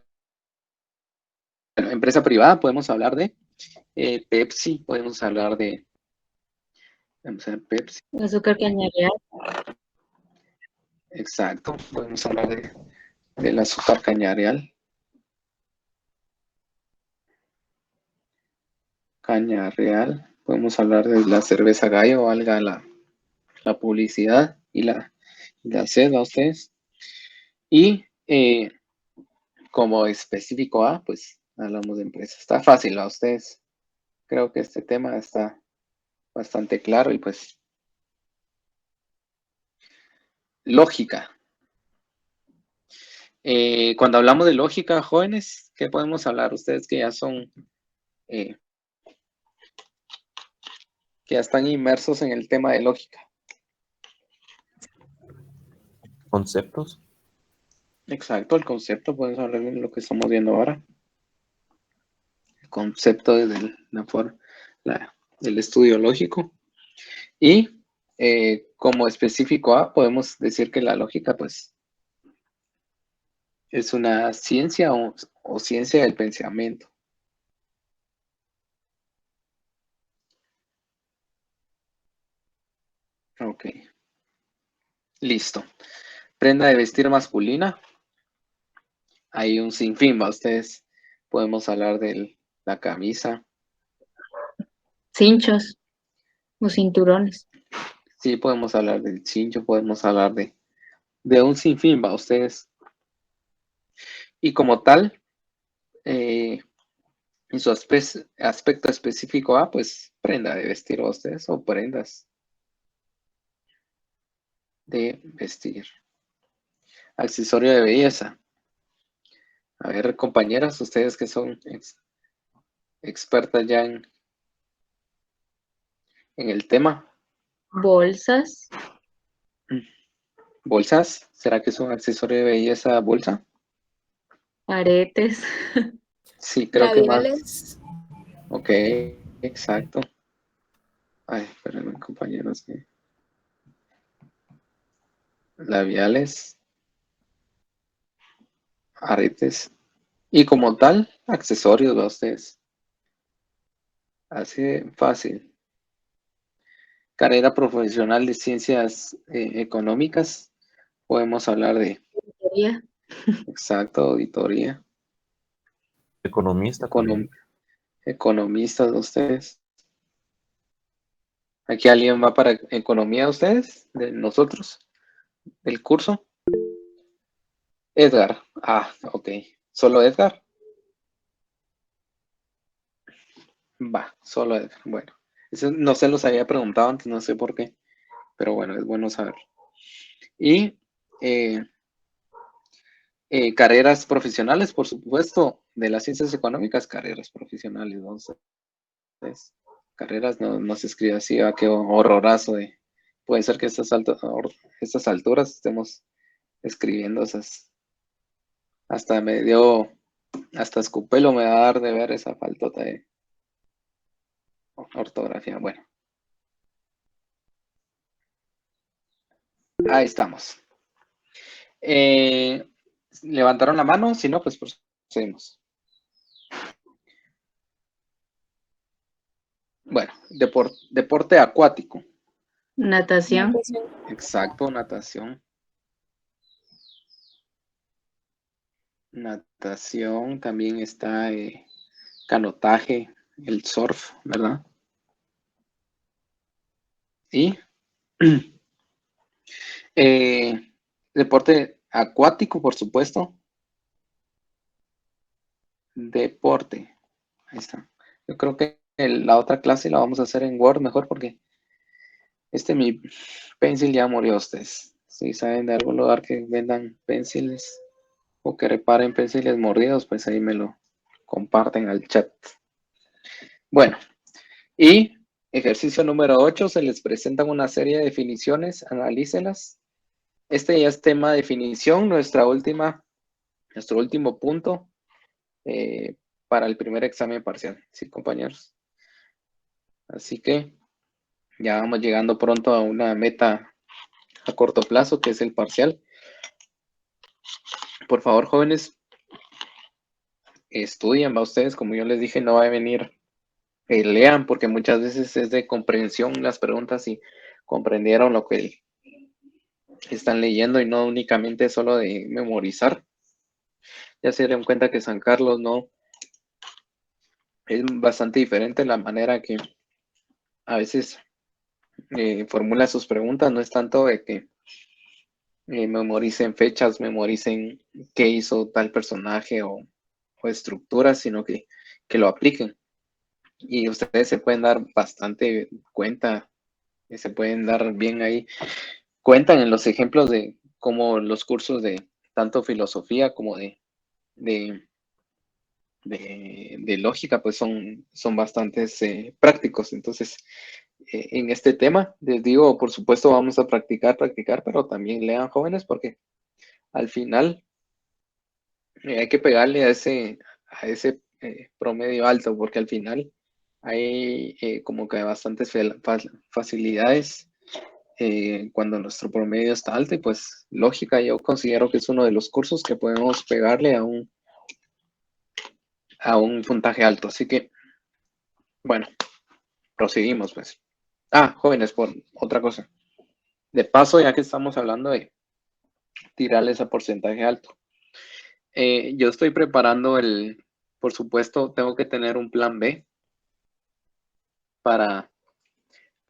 empresa privada, podemos hablar de Pepsi, podemos hablar de Pepsi. Azúcar cañareal. Exacto, podemos hablar del azúcar cañareal. Caña real, podemos hablar de la cerveza gallo, valga la publicidad y la sed a ustedes. Y como específico A, pues hablamos de empresas. Está fácil a ustedes. Creo que este tema está bastante claro y pues lógica. Cuando hablamos de lógica, jóvenes, ¿qué podemos hablar? Ustedes que ya son, que ya están inmersos en el tema de lógica. Conceptos. Exacto, el concepto, podemos hablar de lo que estamos viendo ahora. El concepto del estudio lógico. Y como específico A, podemos decir que la lógica, pues, es una ciencia o ciencia del pensamiento. Ok. Listo. Prenda de vestir masculina. Hay un sinfín, ¿va? Ustedes podemos hablar de la camisa. Cinchos o cinturones. Sí, podemos hablar del cincho, podemos hablar de un sinfín, ¿va? Ustedes. Y como tal, en su aspecto específico A, pues prenda de vestir a ustedes o prendas de vestir. Accesorio de belleza. A ver, compañeras, ustedes que son expertas ya en el tema. Bolsas. ¿Bolsas? ¿Será que es un accesorio de belleza bolsa? Aretes. Sí, creo que más. Labiales. Ok, exacto. Ay, espérenme, compañeros. Labiales, aretes. Y como tal, accesorios, ¿va? Ustedes. Así de fácil. Carrera profesional de ciencias económicas. Podemos hablar de, Auditoría. exacto, auditoría. Economista también. Economistas de ustedes. ¿Aquí alguien va para economía de ustedes? ¿De nosotros? ¿Del curso? Edgar. Ah, ok. ¿Solo Edgar? Va, solo Edgar. Bueno, eso no se los había preguntado antes, no sé por qué. Pero bueno, es bueno saber. Y carreras profesionales, por supuesto, de las ciencias económicas, carreras profesionales, ¿no? Entonces, carreras no se escribe así, qué horrorazo de... Puede ser que a estas alturas estemos escribiendo esas... Hasta me dio Hasta Escupelo me va a dar de ver esa faltota de ortografía. Bueno, ahí estamos. ¿Levantaron la mano? Si no, pues procedemos. Bueno, deporte acuático. Natación. Exacto, natación. Natación, también está canotaje, el surf, ¿verdad? Y deporte acuático, por supuesto. Deporte. Ahí está. Yo creo que la otra clase la vamos a hacer en Word mejor porque mi pencil ya murió. Ustedes, si saben de algún lugar que vendan pencils o que reparen pencils mordidos, pues ahí me lo comparten al chat. Bueno, y ejercicio número 8, se les presentan una serie de definiciones, analícelas. Este ya es tema de definición, nuestro último punto para el primer examen parcial, ¿sí, compañeros? Así que ya vamos llegando pronto a una meta a corto plazo, que es el parcial. Por favor, jóvenes, estudien, va ustedes, como yo les dije, no va a venir, lean, porque muchas veces es de comprensión las preguntas y comprendieron lo que están leyendo y no únicamente solo de memorizar. Ya se dieron cuenta que San Carlos no es bastante diferente la manera que a veces formula sus preguntas, no es tanto de que memoricen fechas, memoricen qué hizo tal personaje o estructuras, sino que lo apliquen. Y ustedes se pueden dar bastante cuenta, se pueden dar bien ahí. Cuentan en los ejemplos de cómo los cursos de tanto filosofía como de lógica, pues son bastantes prácticos. Entonces, en este tema, les digo, por supuesto, vamos a practicar, pero también lean, jóvenes, porque al final hay que pegarle a ese promedio alto, porque al final hay como que bastantes facilidades cuando nuestro promedio está alto, y pues lógica yo considero que es uno de los cursos que podemos pegarle a un puntaje alto. Así que, bueno, proseguimos pues. Jóvenes, por otra cosa. De paso, ya que estamos hablando de tirarles a porcentaje alto. Yo estoy preparando por supuesto, tengo que tener un plan B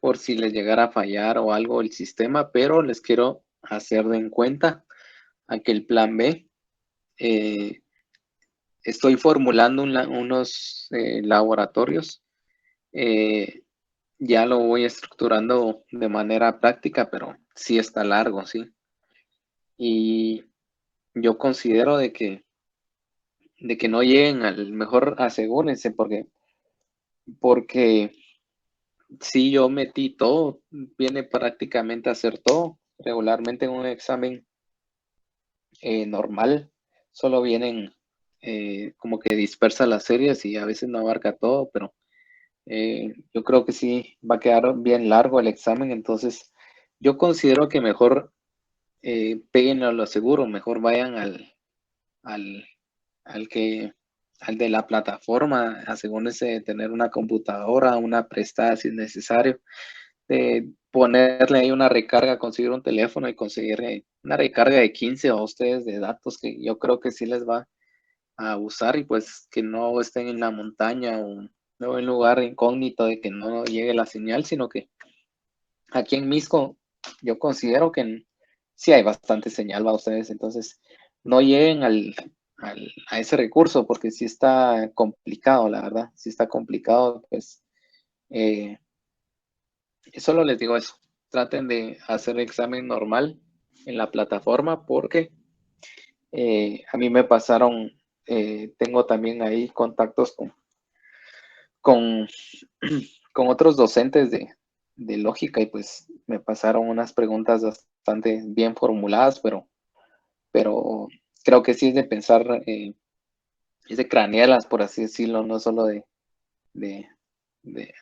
por si les llegara a fallar o algo el sistema, pero les quiero hacer de en cuenta a que el plan B, estoy formulando unos laboratorios, ya lo voy estructurando de manera práctica, pero sí está largo, ¿sí? Y yo considero de que no lleguen al mejor, asegúrense, porque si yo metí todo, viene prácticamente a hacer todo. Regularmente en un examen normal solo vienen como que dispersas las series y a veces no abarca todo, pero yo creo que sí va a quedar bien largo el examen. Entonces yo considero que mejor peguen a lo seguro, mejor vayan al de la plataforma, asegúrense de tener una computadora, una prestada si es necesario, de ponerle ahí una recarga, conseguir un teléfono y conseguir una recarga de 15 a ustedes de datos, que yo creo que sí les va a usar, y pues que no estén en la montaña o en un lugar incógnito de que no llegue la señal, sino que aquí en Misco yo considero que sí hay bastante señal para ustedes. Entonces no lleguen a ese recurso, porque sí está complicado, la verdad, sí está complicado. Pues solo les digo eso, traten de hacer el examen normal en la plataforma, porque a mí me pasaron, tengo también ahí contactos con otros docentes de lógica, y pues me pasaron unas preguntas bastante bien formuladas, pero creo que sí es de pensar cranearlas, por así decirlo, no solo de, de, de,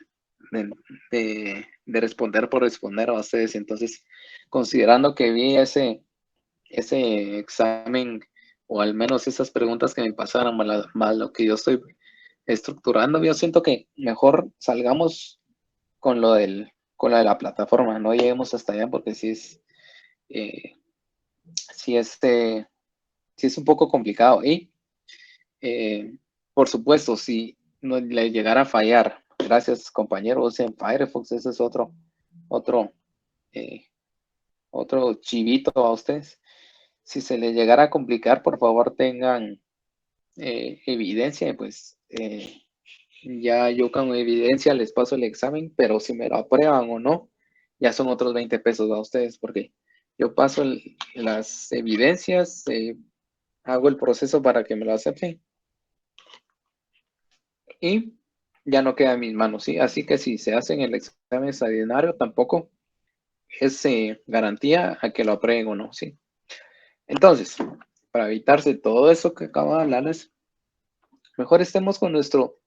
de responder por responder a ustedes. Entonces, considerando que vi ese examen, o al menos esas preguntas que me pasaron, más lo que yo estoy estructurando, yo siento que mejor salgamos con lo de la plataforma, no lleguemos hasta allá porque sí es un poco complicado. Y por supuesto, si no le llegara a fallar, gracias compañero, usen Firefox, ese es otro chivito a ustedes. Si se le llegara a complicar, por favor tengan evidencia, pues ya yo con evidencia les paso el examen, pero si me lo aprueban o no, ya son otros 20 pesos a ustedes, porque yo paso las evidencias, hago el proceso para que me lo acepten y ya no queda en mis manos, ¿sí? Así que si se hacen el examen extraordinario, tampoco es garantía a que lo aprueben o no, ¿sí? Entonces, para evitarse todo eso que acabo de hablarles, mejor estemos con nuestro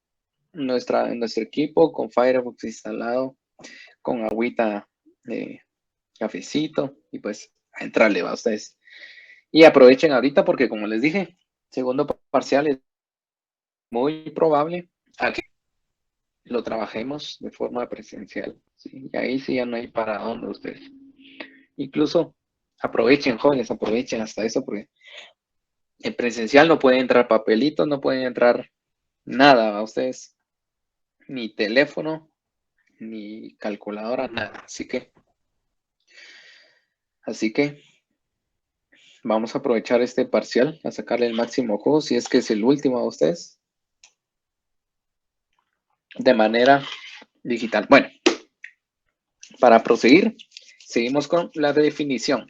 equipo, con Firefox instalado, con agüita de cafecito, y pues a entrarle va a ustedes. Y aprovechen ahorita porque, como les dije, segundo parcial es muy probable a que lo trabajemos de forma presencial, ¿sí? Y ahí sí ya no hay para dónde ustedes. Incluso aprovechen, jóvenes, aprovechen hasta eso, porque en presencial no pueden entrar papelitos, no pueden entrar nada a ustedes, ni teléfono, ni calculadora, nada. Así que vamos a aprovechar este parcial a sacarle el máximo jugo, si es que es el último a ustedes, de manera digital. Bueno, para proseguir, seguimos con la definición.